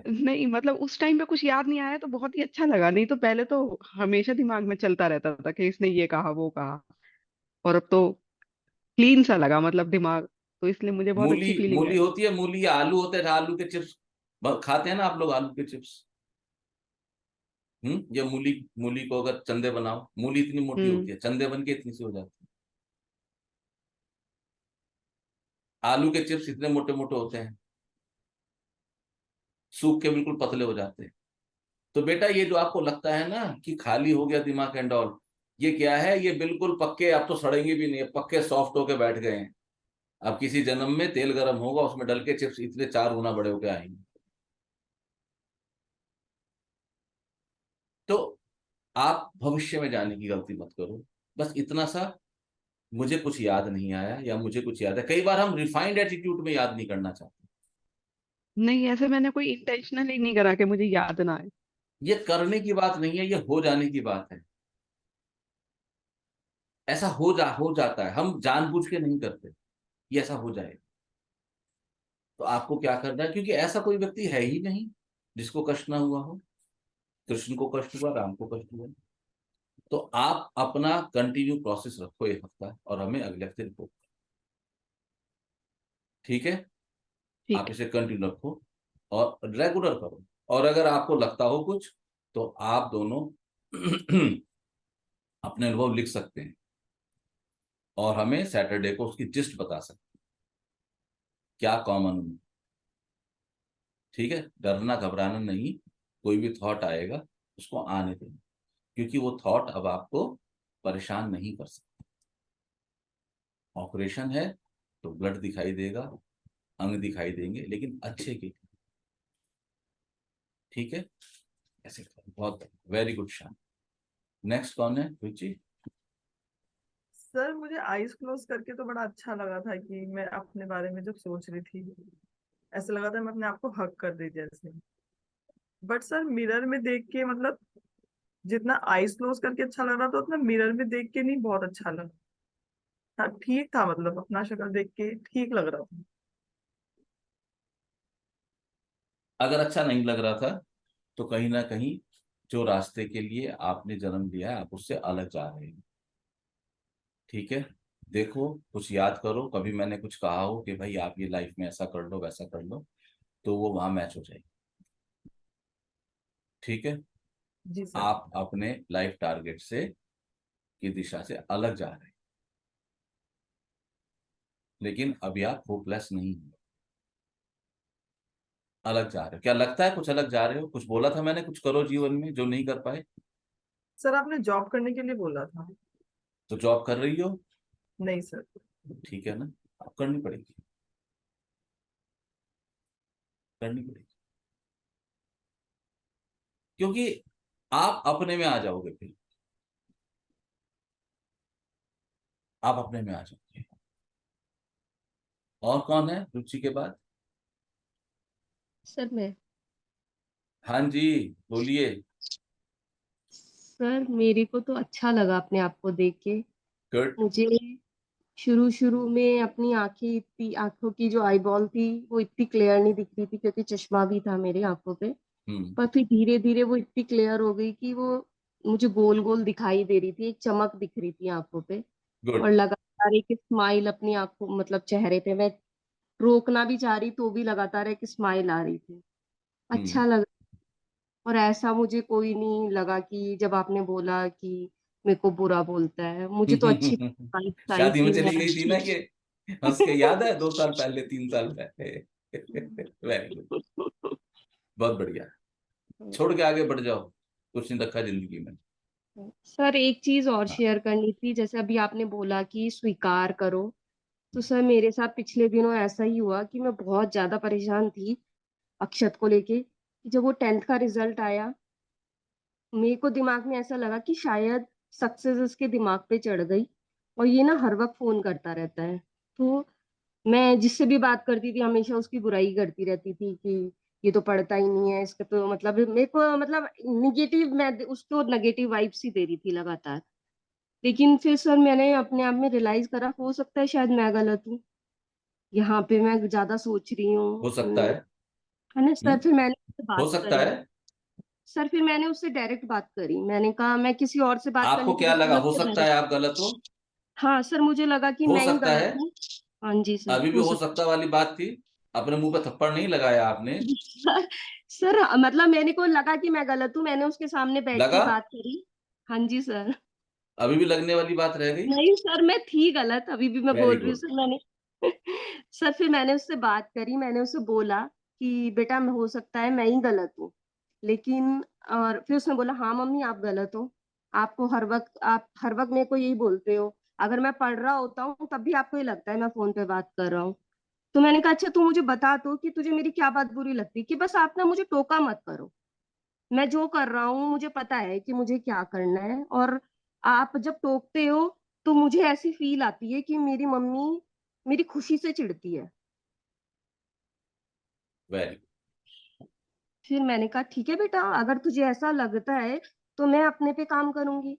नहीं मतलब उस टाइम पे कुछ याद नहीं आया तो बहुत ही अच्छा लगा। नहीं तो पहले तो हमेशा दिमाग में चलता रहता था कि इसने ये कहा वो कहा। और अब तो क्लीन सा लगा मतलब दिमाग। तो इसलिए मुझे बहुत मूली, अच्छी फीलिंग मूली आई। होती है, मूली या आलू होते हैं, आलू के चिप्स खाते हैं ना आप लोग, आलू के चिप्स। या मूली, मूली को अगर चंदे बनाओ, मूली इतनी मोटी हम्म। होती है, चंदे बन के इतनी सी हो जाती है। आलू के चिप्स इतने मोटे मोटे होते हैं, सूख के बिल्कुल पतले हो जाते हैं। तो बेटा ये जो आपको लगता है ना कि खाली हो गया दिमाग एंड ऑल, ये क्या है? ये बिल्कुल पक्के, अब तो सड़ेंगे भी नहीं, पक्के सॉफ्ट होके बैठ गए हैं। अब किसी जन्म में तेल गर्म होगा, उसमें डल के चिप्स इतने 4 गुना बड़े होके आएंगे। तो आप भविष्य में जाने की गलती मत करो। बस इतना सा, मुझे कुछ याद नहीं आया या मुझे कुछ याद है। कई बार हम रिफाइंड एटीट्यूड में याद नहीं करना चाहते। नहीं, ऐसे मैंने कोई इंटेंशनली नहीं करा कि मुझे याद ना आए। ये करने की बात नहीं है, ये हो जाने की बात है। ऐसा हो जाता है, हम जानबूझ के नहीं करते, ये ऐसा हो जाए। तो आपको क्या करना है, क्योंकि ऐसा कोई व्यक्ति है ही नहीं जिसको कष्ट ना हुआ हो। कृष्ण को कष्ट हुआ, राम को कष्ट हुआ। तो आप अपना कंटिन्यू प्रोसेस रखो एक हफ्ता, और हमें अगले हफ्ते रिपोर्ट। ठीक है? ठीक आप है। इसे कंटिन्यू रखो और रेगुलर करो। और अगर आपको लगता हो कुछ, तो आप दोनों अपने अनुभव लिख सकते हैं और हमें सैटरडे को उसकी जिस्ट बता सकते हैं, क्या कॉमन। ठीक है? डरना घबराना नहीं। कोई भी थॉट आएगा उसको आने देना, क्योंकि वो थॉट अब आपको परेशान नहीं कर सकता। ऑपरेशन है तो ब्लड दिखाई देगा, अंग दिखाई देंगे, लेकिन अच्छे के। ठीक है? ऐसे करो। बहुत वेरी गुड शान। नेक्स्ट कौन है? रुचि। सर मुझे आईज क्लोज करके तो बड़ा अच्छा लगा था कि मैं अपने बारे में जब सोच रही थी, ऐसा लगा था मैं अपने आप को हक कर रही जैसे। बट सर मिरर में देख के मतलब जितना आईज क्लोज करके अच्छा लग रहा था उतना मिरर में देख के नहीं बहुत अच्छा लगा था। ठीक था, मतलब अपना शक्ल देख के ठीक लग रहा था। अगर अच्छा नहीं लग रहा था तो कहीं ना कहीं जो रास्ते के लिए आपने जन्म लिया है, आप उससे अलग जा रहे हैं। ठीक है? देखो, कुछ याद करो, कभी मैंने कुछ कहा हो कि भाई आप ये लाइफ में ऐसा कर लो वैसा कर लो, तो वो वहां मैच हो जाएगी। ठीक है? जी सर। आप अपने लाइफ टारगेट से की दिशा से अलग जा रहे हैं, लेकिन अभी आप होपलेस नहीं हो। अलग जा रहे हो, क्या लगता है कुछ अलग जा रहे हो? कुछ बोला था मैंने, कुछ करो जीवन में जो नहीं कर पाए। सर आपने जॉब करने के लिए बोला था। तो जॉब कर रही हो? नहीं सर। ठीक है ना, अब करनी पड़ेगी, करनी पड़ेगी, क्योंकि आप अपने में आ जाओगे, फिर आप अपने में आ जाओगे। और कौन है रुचि के बाद? सर मैं, हाँ जी, बोलिए। सर मेरे को तो अच्छा लगा अपने आप को देख के। गुड। मुझे शुरू शुरू में अपनी आंखें इतनी, आंखों की जो आई बॉल थी वो इतनी क्लियर नहीं दिख रही थी, क्योंकि चश्मा भी था मेरी आंखों पे। हम्म। पर फिर धीरे धीरे वो इतनी क्लियर हो गई कि वो मुझे गोल गोल दिखाई दे रही थी, एक चमक दिख रही थी आंखों पे। और गुड। लगातार एक स्माइल अपनी आंखों, मतलब चेहरे पे, मैं रोकना भी चाह रही तो भी लगातार एक स्माइल आ रही थी। हम्म। अच्छा लगा। और ऐसा मुझे कोई नहीं लगा कि जब आपने बोला कि मेरे को बुरा बोलता है, मुझे तो अच्छी वाइब्स आई शादी में कि चली मैं गई थी ना, कि हंस के, याद है 2 साल पहले, 3 साल पहले? वेरी गुड, बहुत बढ़िया। छोड़ के आगे बढ़ जाओ, कुछ नहीं रखा जिंदगी में। सर एक चीज और हाँ। शेयर करनी थी, जैसे अभी आपने बोला कि स्वीकार करो। तो सर मेरे साथ पिछले दिनों ऐसा ही हुआ कि मैं बहुत ज्यादा परेशान थी अक्षत को लेके, कि जब वो 10th का रिजल्ट आया, मेरे को दिमाग में ऐसा लगा कि शायद सक्सेस उसके दिमाग पे चढ़ गई, और ये ना हर वक्त फोन करता रहता है। तो मैं जिससे भी बात करती थी हमेशा उसकी बुराई करती रहती थी कि ये तो पढ़ता ही नहीं है, इसका तो मतलब, मेरे को मतलब निगेटिव, मैं उसको नेगेटिव वाइब्स ही दे रही थी लगातार। लेकिन फिर सर मैंने अपने आप में रियलाइज करा, हो सकता है शायद मैं गलत हूँ, यहाँ पे मैं ज्यादा सोच रही हो हूँ सकता है। है ना सर। हम्म। फिर मैंने उससे हो बात सकता करी। है। सर फिर मैंने उससे डायरेक्ट बात करी, मैंने कहा मैं किसी और से बात करने आपको की क्या बजाय लगा, मैं हो उससे सकता है डायरेक्ट। आप गलत हो? हाँ सर, मुझे लगा कि हो मैं ही सकता गलत है। हूँ। हाँ जी सर, अभी भी हो हो सकता। सकता वाली बात थी। अपने मुंह पे थप्पड़ नहीं लगाया आपने? सर, सर मतलब मेरे को लगा कि मैं गलत हूँ, मैंने उसके सामने बैठ के लगा? बात करी। हाँ जी सर। अभी भी लगने वाली बात रह गई? नहीं सर, मैं थी गलत, अभी भी मैं वेरी बोल रही हूँ गुड। सर, मैंने सर फिर मैंने उससे बात करी, मैंने उससे बोला कि बेटा मैं, हो सकता है मैं ही गलत हूँ, लेकिन, और फिर उसने बोला हाँ मम्मी आप गलत हो, आपको हर वक्त, आप हर वक्त मेरे को यही बोलते हो, अगर मैं पढ़ रहा होता हूँ तब भी आपको ये लगता है मैं फोन पे बात कर रहा हूँ। तो मैंने कहा अच्छा तू मुझे बता तो कि तुझे मेरी क्या बात बुरी लगती है, कि बस आप ना मुझे टोका मत करो, मैं जो कर रहा हूँ मुझे पता है कि मुझे क्या करना है, और आप जब टोकते हो तो मुझे ऐसी फील आती है कि मेरी मम्मी मेरी खुशी से चिढ़ती है। वेरी फिर मैंने कहा ठीक है बेटा, अगर तुझे ऐसा लगता है तो मैं अपने पे काम करूंगी।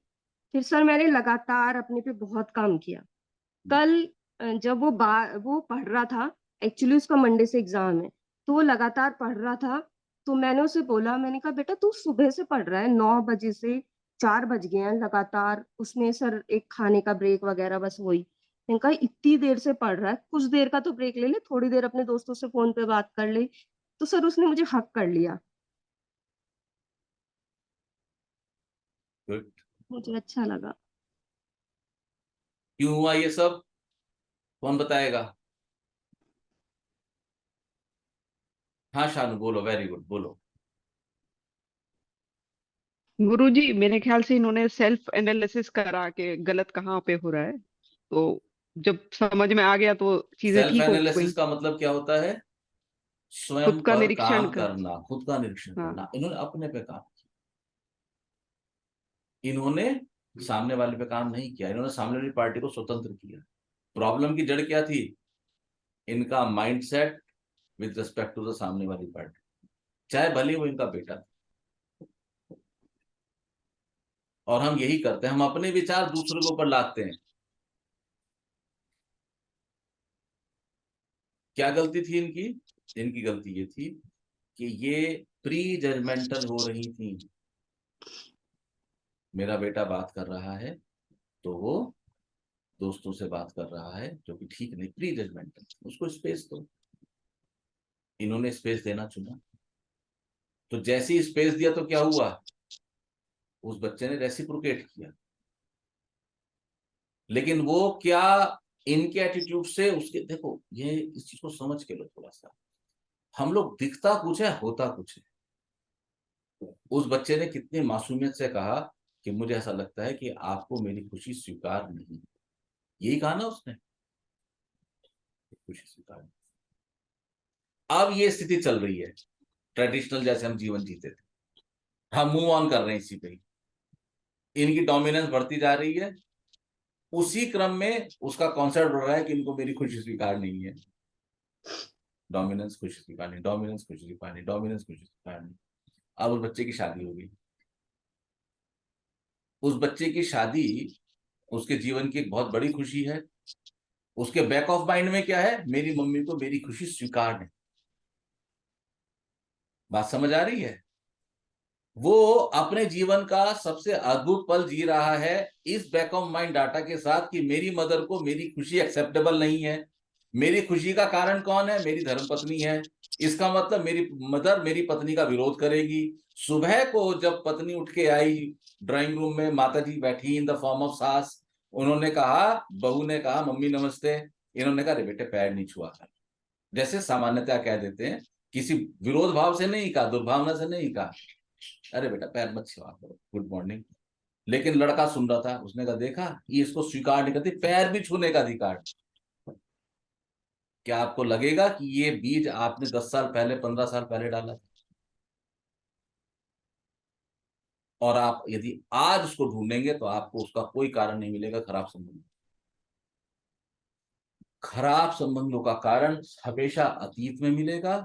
फिर सर मैंने लगातार अपने पे बहुत काम किया। गुड। कल जब वो पढ़ रहा था, एक्चुअली उसका मंडे से एग्जाम है, तो वो लगातार पढ़ रहा था। तो मैंने उसे बोला, मैंने कहा बेटा तू सुबह से पढ़ रहा है, 9 बजे से 4 बज गए हैं लगातार, उसमें सर एक खाने का ब्रेक वगैरह बस वही। मैंने कहा इतनी देर से पढ़ रहा है, कुछ देर का तो ब्रेक ले ले, थोड़ी देर अपने दोस्तों से फोन पे बात कर ले। तो सर उसने मुझे हक कर लिया, गुड। मुझे अच्छा लगा। क्यों हुआ ये सब, कौन बताएगा? हाँ शानू बोलो, वेरी गुड, बोलो। गुरुजी मेरे ख्याल से इन्होंने सेल्फ एनालिसिस करा के गलत कहाँ पे हो रहा है, तो जब समझ में आ गया तो चीजें सेल्फ ठीक हो गई। एनालिसिस का मतलब क्या होता है? स्वयं खुद का पर निरीक्षण काम कर। करना, खुद का निरीक्षण हाँ। करना। इन्होंने अपने पे काम किया, इन्होंने सामने वाले पे काम नहीं किया, इन्होंने सामने वाली पार्टी को स्वतंत्र किया। प्रॉब्लम की जड़ क्या थी? इनका mindset with respect to the सामने वाली पार्टी, चाहे भले वो इनका बेटा था। और हम यही करते हैं, हम अपने विचार दूसरों के ऊपर लादते हैं। क्या गलती थी इनकी? इनकी गलती ये थी कि ये प्री जजमेंटल हो रही थी। मेरा बेटा बात कर रहा है तो वो दोस्तों से बात कर रहा है, जो कि ठीक नहीं, प्री जजमेंटल, उसको स्पेस दो। इन्होंने स्पेस देना चुना, तो जैसे ही स्पेस दिया तो क्या हुआ? उस बच्चे ने रेसिप्रोकेट किया। लेकिन वो क्या, इनके एटीट्यूड से उसके, देखो ये इस चीज को समझ के लो थोड़ा सा। हम लोग दिखता कुछ है, होता कुछ है। उस बच्चे ने कितनी मासूमियत से कहा कि मुझे ऐसा लगता है कि आपको मेरी खुशी स्वीकार नहीं, यही कहा ना उसने, खुशी स्वीकार नहीं। अब ये स्थिति चल रही है, ट्रेडिशनल जैसे हम जीवन जीते थे, हम मूव ऑन कर रहे हैं इसी पे ही, इनकी डोमिनेंस बढ़ती जा रही है, उसी क्रम में उसका कॉन्सेप्ट बढ़ रहा है कि इनको मेरी खुशी स्वीकार नहीं है, डोमिनेंस खुशी स्वीकार नहीं, डोमिनेंस खुशी स्वीकार नहीं, डोमिनेंस खुशी स्वीकार नहीं। अब उस बच्चे की शादी हो गई, उस बच्चे की शादी उसके जीवन की एक बहुत बड़ी खुशी है, उसके बैक ऑफ माइंड में क्या है, मेरी मम्मी को मेरी खुशी स्वीकार नहीं। बात समझ आ रही है? वो अपने जीवन का सबसे अद्भुत पल जी रहा है इस बैक ऑफ माइंड डाटा के साथ कि मेरी मदर को मेरी खुशी एक्सेप्टेबल नहीं है। मेरी खुशी का कारण कौन है? मेरी धर्मपत्नी है। इसका मतलब मेरी मदर मेरी पत्नी का विरोध करेगी। सुबह को जब पत्नी उठ के आई ड्राइंग रूम में, माता जी बैठी इन द फॉर्म ऑफ सास, उन्होंने कहा, बहू ने कहा मम्मी नमस्ते, इन्होंने कहा अरे बेटे पैर नहीं छुआ कर, जैसे सामान्यतः कह देते हैं, किसी विरोध भाव से नहीं कहा, दुर्भावना से नहीं कहा, अरे बेटा पैर मत छुआ करो, गुड मॉर्निंग। लेकिन लड़का सुन रहा था, उसने कहा देखा ये इसको स्वीकार नहीं करती, पैर भी छूने का अधिकार। क्या आपको लगेगा कि ये बीज आपने 10 साल पहले 15 साल पहले डाला था? और आप यदि आज उसको ढूंढेंगे तो आपको उसका कोई कारण नहीं मिलेगा खराब संबंध। खराब संबंधों का कारण हमेशा अतीत में मिलेगा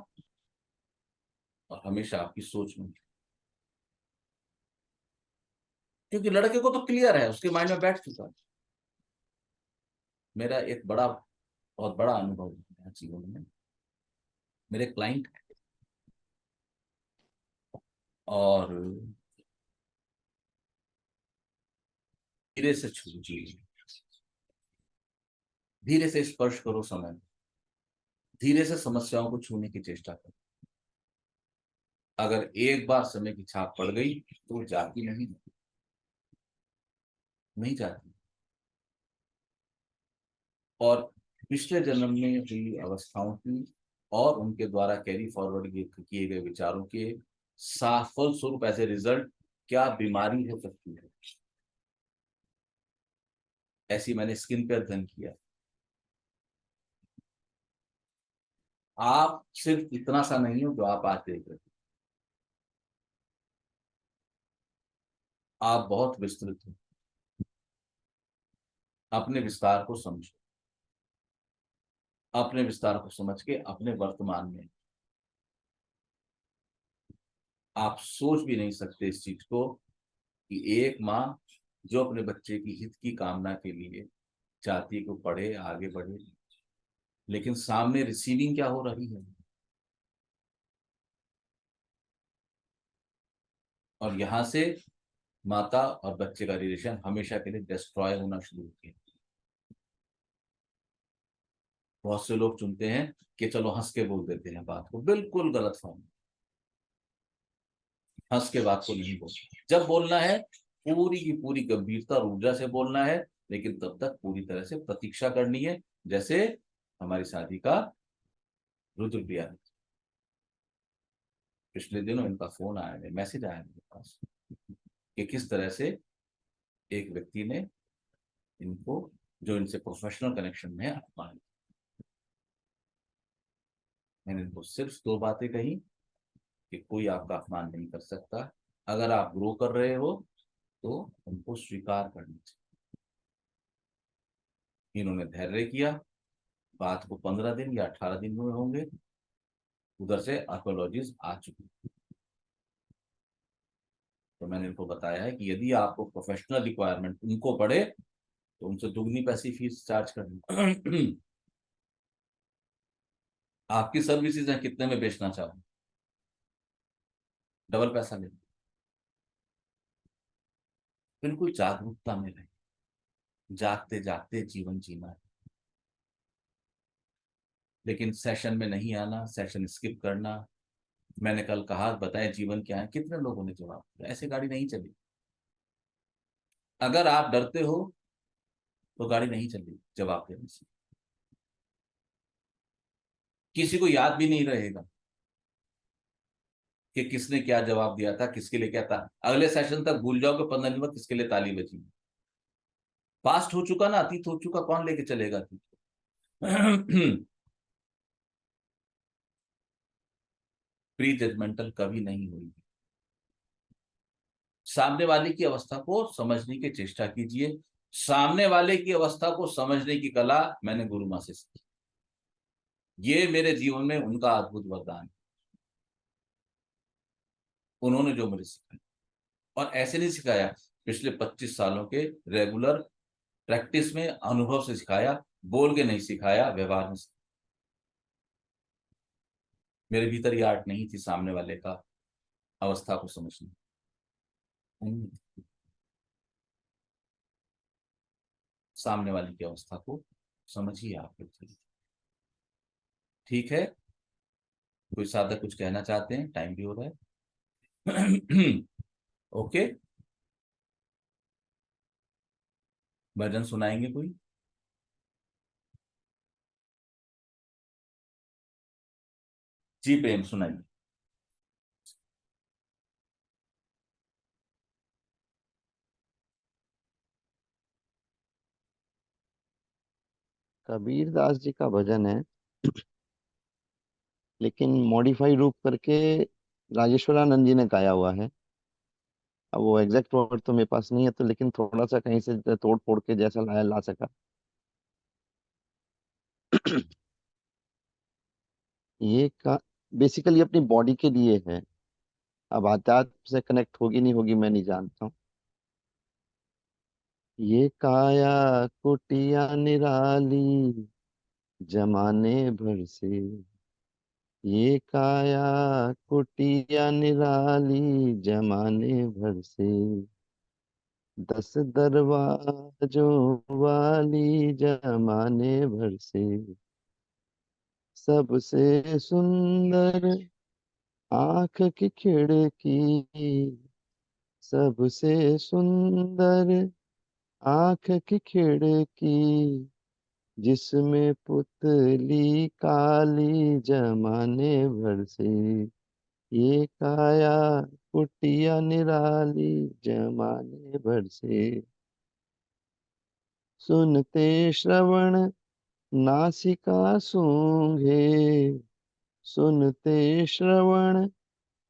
और हमेशा आपकी सोच में, क्योंकि लड़के को तो क्लियर है, उसके माइंड में बैठ चुका है। मेरा एक बहुत बड़ा अनुभव है जीवन में, मेरे क्लाइंट है और धीरे से छूजिए, धीरे से स्पर्श करो समय, धीरे से समस्याओं को छूने की चेष्टा करो। अगर एक बार समय की छाप पड़ गई तो वो जाती नहीं जाती। और पिछले जन्म में हुई अवस्थाओं की और उनके द्वारा कैरी फॉरवर्ड किए गए विचारों के फल स्वरूप ऐसे रिजल्ट क्या बीमारी हो सकती है, ऐसी मैंने स्किन पे अध्ययन किया। आप सिर्फ इतना सा नहीं हो जो आप आज देख रहे हो, आप बहुत विस्तृत हो। अपने विस्तार को समझो, अपने विस्तार को समझ के अपने वर्तमान में आप सोच भी नहीं सकते इस चीज को कि एक माँ जो अपने बच्चे की हित की कामना के लिए चाहती है कि वो पढ़े आगे बढ़े, लेकिन सामने रिसीविंग क्या हो रही है। और यहां से माता और बच्चे का रिलेशन हमेशा के लिए डिस्ट्रॉय होना शुरू हो गया। बहुत से लोग चुनते हैं कि चलो हंस के बोल देते हैं बात को, बिल्कुल गलत फॉर्म। हंस के बात को नहीं बोलना, जब बोलना है पूरी की पूरी गंभीरता और ऊर्जा से बोलना है, लेकिन तब तक पूरी तरह से प्रतीक्षा करनी है। जैसे हमारी शादी का रुद्रप्रिया, पिछले दिनों इनका फोन आया है, मैसेज आया मेरे पास कि किस तरह से एक व्यक्ति ने इनको, जो इनसे प्रोफेशनल कनेक्शन में है, अपमान। मैंने इनको सिर्फ 2 बातें कही कि कोई आपका अपमान नहीं कर सकता, अगर आप ग्रो कर रहे हो तो उनको स्वीकार करना चाहिए। इन्होंने धैर्य किया, बात को 15 दिन या 18 दिन में होंगे, उधर से अपोलॉजीज आ चुकी। तो मैंने इनको बताया है कि यदि आपको प्रोफेशनल रिक्वायरमेंट उनको पड़े तो उनसे दुगनी पैसे फीस चार्ज करनी। आपकी सर्विसेज है, कितने में बेचना चाहो, डबल पैसा ले। बिल्कुल जागरूकता में रहे, जागते जागते जीवन जीना है। लेकिन सेशन में नहीं आना, सेशन स्किप करना। मैंने कल कहा बताए जीवन क्या है, कितने लोगों ने जवाब दिया, ऐसे गाड़ी नहीं चली। अगर आप डरते हो तो गाड़ी नहीं चलेगी जवाब देने से, किसी को याद भी नहीं रहेगा कि किसने क्या जवाब दिया था, किसके लिए क्या था। अगले सेशन तक भूल जाओ कि 15 दिन बाद किसके लिए ताली बजी। पास्ट हो चुका ना, अतीत हो चुका, कौन लेके चलेगा अतीत को? प्री जजमेंटल कभी नहीं हुई। सामने वाले की अवस्था को समझने की चेष्टा कीजिए। सामने वाले की अवस्था को समझने की कला मैंने गुरु माँ से सीखी। ये मेरे जीवन में उनका अद्भुत वरदान है। उन्होंने जो मुझे सिखाया, और ऐसे नहीं सिखाया, पिछले 25 सालों के रेगुलर प्रैक्टिस में अनुभव से सिखाया, बोल के नहीं सिखाया, व्यवहार में सिखाया। मेरे भीतर ये आर्ट नहीं थी सामने वाले का अवस्था को समझने। सामने वाले की अवस्था को समझिए आप लोग। ठीक है, कोई साधक कुछ कहना चाहते हैं? टाइम भी हो रहा है। ओके, भजन सुनाएंगे कोई? जी प्रेम, सुनाइए। कबीर दास जी का भजन है, लेकिन मॉडिफाई रूप करके राजेश्वरानंद जी ने गाया हुआ है। अब वो एग्जैक्ट वर्ड तो मेरे पास नहीं है, तो लेकिन थोड़ा सा कहीं से तोड़ फोड़ के जैसा लाया ला सका। ये का बेसिकली अपनी बॉडी के लिए है। अब आध्यात्म से कनेक्ट होगी नहीं होगी मैं नहीं जानता हूँ। ये काया कुटिया निराली जमाने भर से, ये काया कुटिया निराली जमाने भर से, 10 दरवाजों वाली जमाने भर से, सबसे सुंदर आंख की खिड़की, सबसे सुंदर आंख की खिड़की, जिसमें पुतली काली जमाने भर से, ये काया कुटिया निराली जमाने भर से, सुनते श्रवण नासिका सूंघे, सुनते श्रवण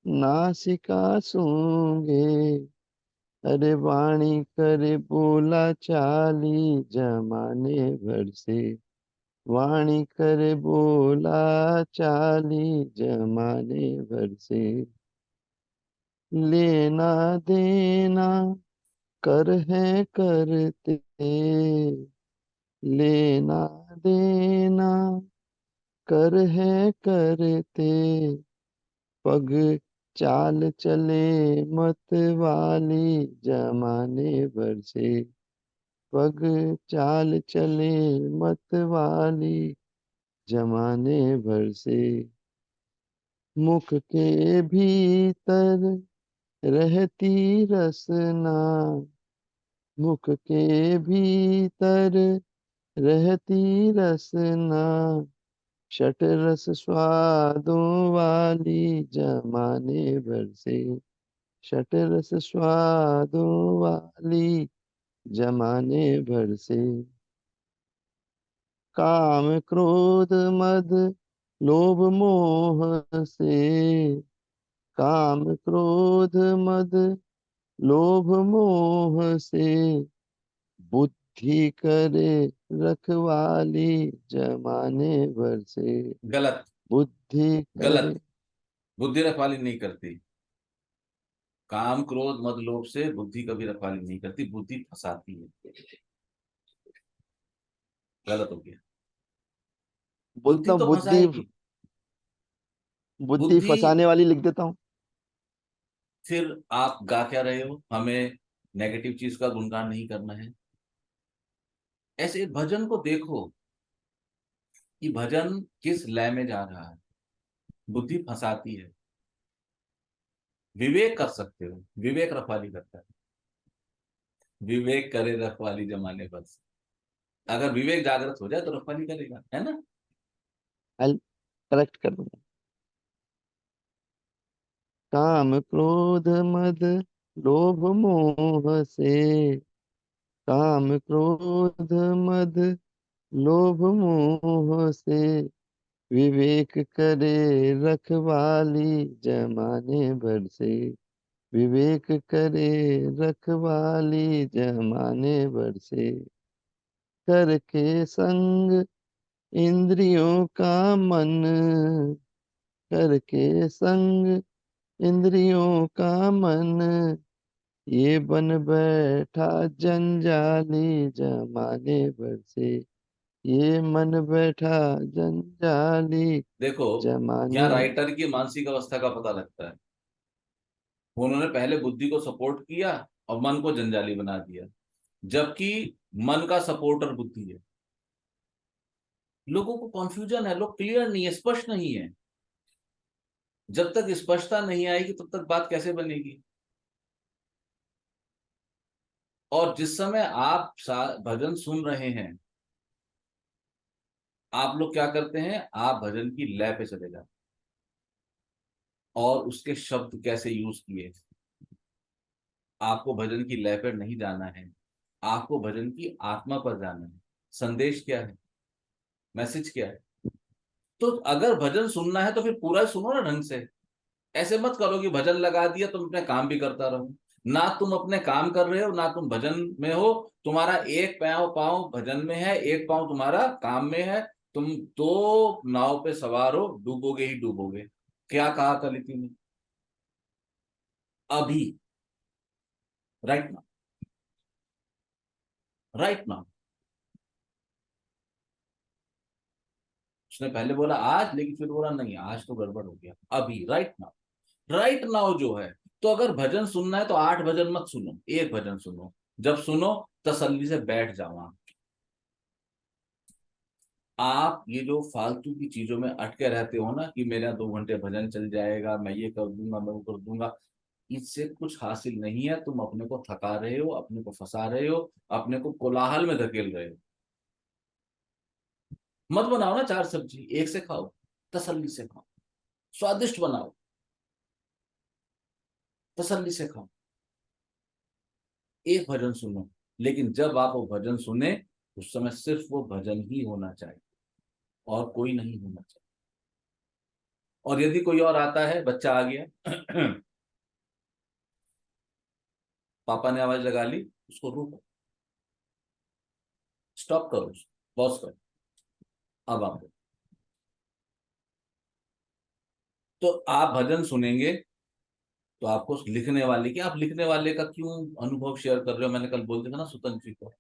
नासिका सूंघे, अरे वाणी करे बोला चाली जमाने भर से, वाणी करे बोला चाली जमाने भर से, लेना देना कर है करते, लेना देना कर है करते, पग चाल चले मत वाली जमाने भर से, पग चाल चले मत वाली जमाने भर से, मुख के भीतर रहती रसना, मुख के भीतर रहती रसना, षट रस स्वादों वाली जमाने भर से, षट रस स्वादों वाली जमाने भर से, काम क्रोध मद लोभ मोह से, काम क्रोध मद लोभ मोह से, बुद्धि करे रखवाली जमाने भर से, गलत, बुद्धि करे। गलत। बुद्धि रखवाली नहीं करती। काम क्रोध मद लोभ से बुद्धि कभी रखवाली नहीं करती, बुद्धि फंसाती है। गलत हो गया। बोलता बुद्धि हूँ तो बुद्धि, फंसाएगी। बुद्धि बुद्धि, फंसाने वाली लिख देता हूँ। फिर आप गा क्या रहे हो? हमें नेगेटिव चीज का गुणगान नहीं करना है। ऐसे भजन को देखो कि भजन किस लय में जा रहा है। बुद्धि फंसाती है। विवेक कर सकते हो, विवेक रखवाली करता है। विवेक करे रखवाली जमाने पर से। अगर विवेक जागृत हो जाए तो रखवाली करेगा, है ना? करेक्ट कर दूंगा। काम क्रोध मद लोभ मोह से, काम क्रोध मद लोभ मोह से, विवेक करे रखवाली जमाने भर से, विवेक करे रखवाली जमाने भर से, करके संग इंद्रियों का मन, करके संग इंद्रियों का मन, ये बन बैठा जंजाली जमाने भर से, ये मन बैठा जंजाली देखो, यहाँ जमाने। राइटर की मानसिक अवस्था का पता लगता है। उन्होंने पहले बुद्धि को सपोर्ट किया और मन को जंजाली बना दिया, जबकि मन का सपोर्टर बुद्धि है। लोगों को कॉन्फ्यूजन है, लोग क्लियर नहीं है, स्पष्ट नहीं है। जब तक स्पष्टता नहीं आएगी तब तक बात कैसे बनेगी। और जिस समय आप भजन सुन रहे हैं, आप लोग क्या करते हैं, आप भजन की लय पे चले जाते और उसके शब्द कैसे यूज किए। आपको भजन की लय पर नहीं जाना है, आपको भजन की आत्मा पर जाना है। संदेश क्या है, मैसेज क्या है। तो अगर भजन सुनना है तो फिर पूरा सुनो ना ढंग से। ऐसे मत करो कि भजन लगा दिया तुम अपने काम भी करता रहो। ना तुम अपने काम कर रहे हो, ना तुम भजन में हो। तुम्हारा एक पाँव पाँव भजन में है, एक पाँव तुम्हारा काम में है। तुम दो नाव पे सवार हो, डूबोगे ही डूबोगे। क्या कहा था लिपि ने, अभी, राइट नाउ, राइट नाउ। उसने पहले बोला आज, लेकिन फिर बोला नहीं, आज तो गड़बड़ हो गया, अभी, राइट नाउ। राइट नाउ जो है, तो अगर भजन सुनना है तो 8 भजन मत सुनो, एक भजन सुनो। जब सुनो तसल्ली से बैठ जाओ। आप ये जो फालतू की चीजों में अटके रहते हो ना, कि मेरा 2 घंटे भजन चल जाएगा, मैं ये कर दूंगा, मैं वो कर दूंगा, इससे कुछ हासिल नहीं है। तुम अपने को थका रहे हो, अपने को फंसा रहे हो, अपने को कोलाहल में धकेल रहे हो। मत बनाओ ना 4 सब्जी, एक से खाओ, तसल्ली से खाओ, स्वादिष्ट बनाओ, तसल्ली से खाओ, एक भजन सुनो। लेकिन जब आप वो भजन सुने, उस समय सिर्फ वो भजन ही होना चाहिए और कोई नहीं होना चाहिए। और यदि कोई और आता है, बच्चा आ गया पापा ने आवाज लगा ली, उसको रोको, स्टॉप करो, पॉज करो। अब आप, तो आप भजन सुनेंगे तो आपको लिखने वाले की, आप लिखने वाले का क्यों अनुभव शेयर कर रहे हो। मैंने कल बोल दिया था ना सुतन जी को,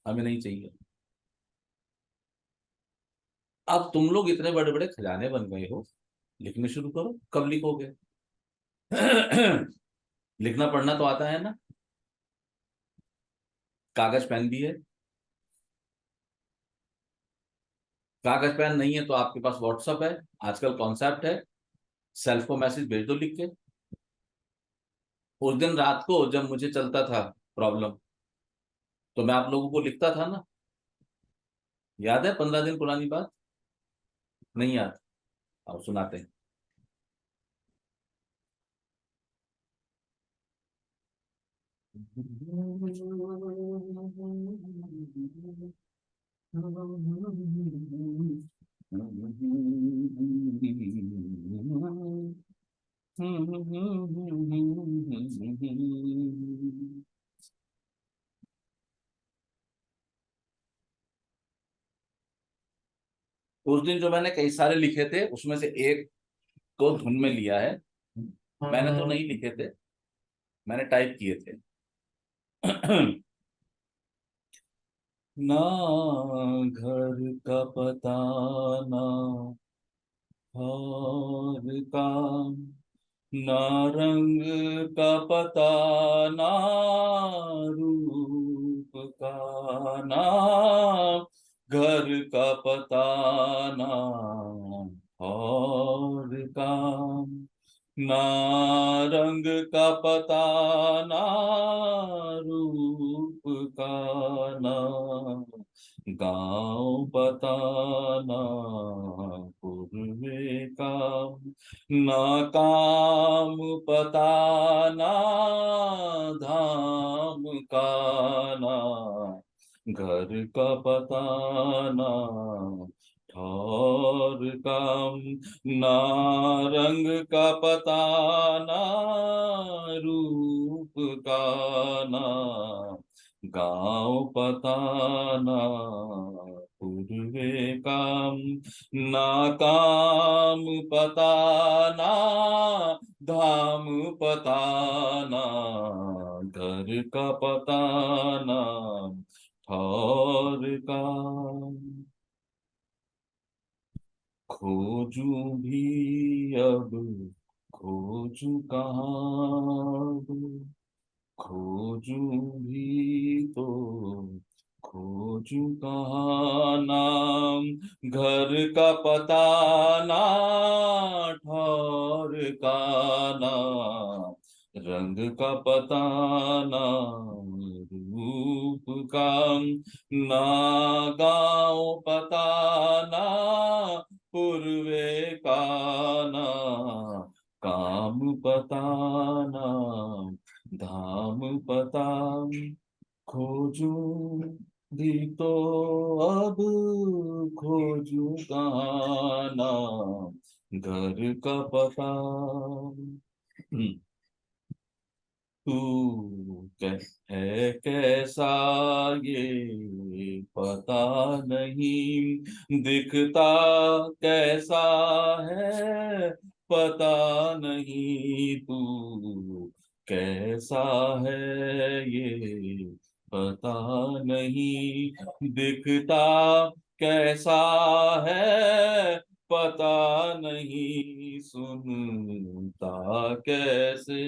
हमें नहीं चाहिए। अब तुम लोग इतने बड़े बड़े खजाने बन गए हो, लिखने शुरू करो। कब लिखोगे लिखना पढ़ना तो आता है ना, कागज पेन भी है। कागज पेन नहीं है तो आपके पास व्हाट्सएप है, आजकल कॉन्सेप्ट है, सेल्फ को मैसेज भेज दो लिख के। उस दिन रात को जब मुझे चलता था प्रॉब्लम, तो मैं आप लोगों को लिखता था ना, याद है 15 दिन पुरानी बात, नहीं याद? अब सुनाते हैं। उस दिन जो मैंने कई सारे लिखे थे, उसमें से एक को धुन में लिया है। मैंने तो नहीं लिखे थे, मैंने टाइप किए थे। ना घर का पता, ना हार का, ना रंग का पता, ना रूप का, ना घर का पता, ना हार का, ना रंग का पता, ना रूप का, ना गांव पता, ना पूर्वे काम, ना काम पता ना धाम का, ना घर का पता ना ठौर काम, ना रंग का पता ना रूप का, ना गांव पता ना पूर्वे काम, ना काम पता ना धाम पता, ना घर का पता ना ठौर का। खोजूं भी अब खोजूं कहाँ, खोजूं भी तो खोजूं कहाँ, नाम घर का पता ना ठौर का, ना रंग का पता ना रूप का, ना गाँव पता ना पूर्वे का, ना काम पता ना धाम पता, खोजूं भी तो अब खोजूं कहाँ, ना घर का पता। तू है कैसा ये पता नहीं, दिखता कैसा है पता नहीं, तू कैसा है ये पता नहीं, दिखता कैसा है पता नहीं, सुनता कैसे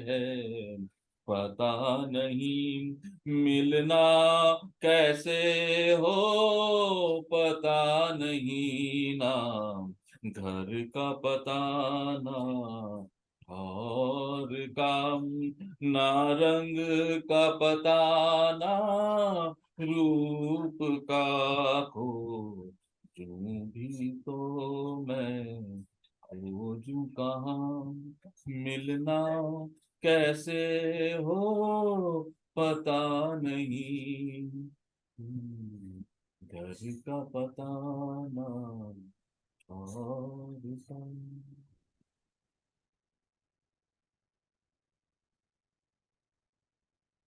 है पता नहीं, मिलना कैसे हो पता नहीं, ना घर का पता ना और काम, ना रंग का पता ना रूप का, खो जो भी तो मैं खोजूं कहाँ, मिलना कैसे हो पता नहीं, घर का पता ना और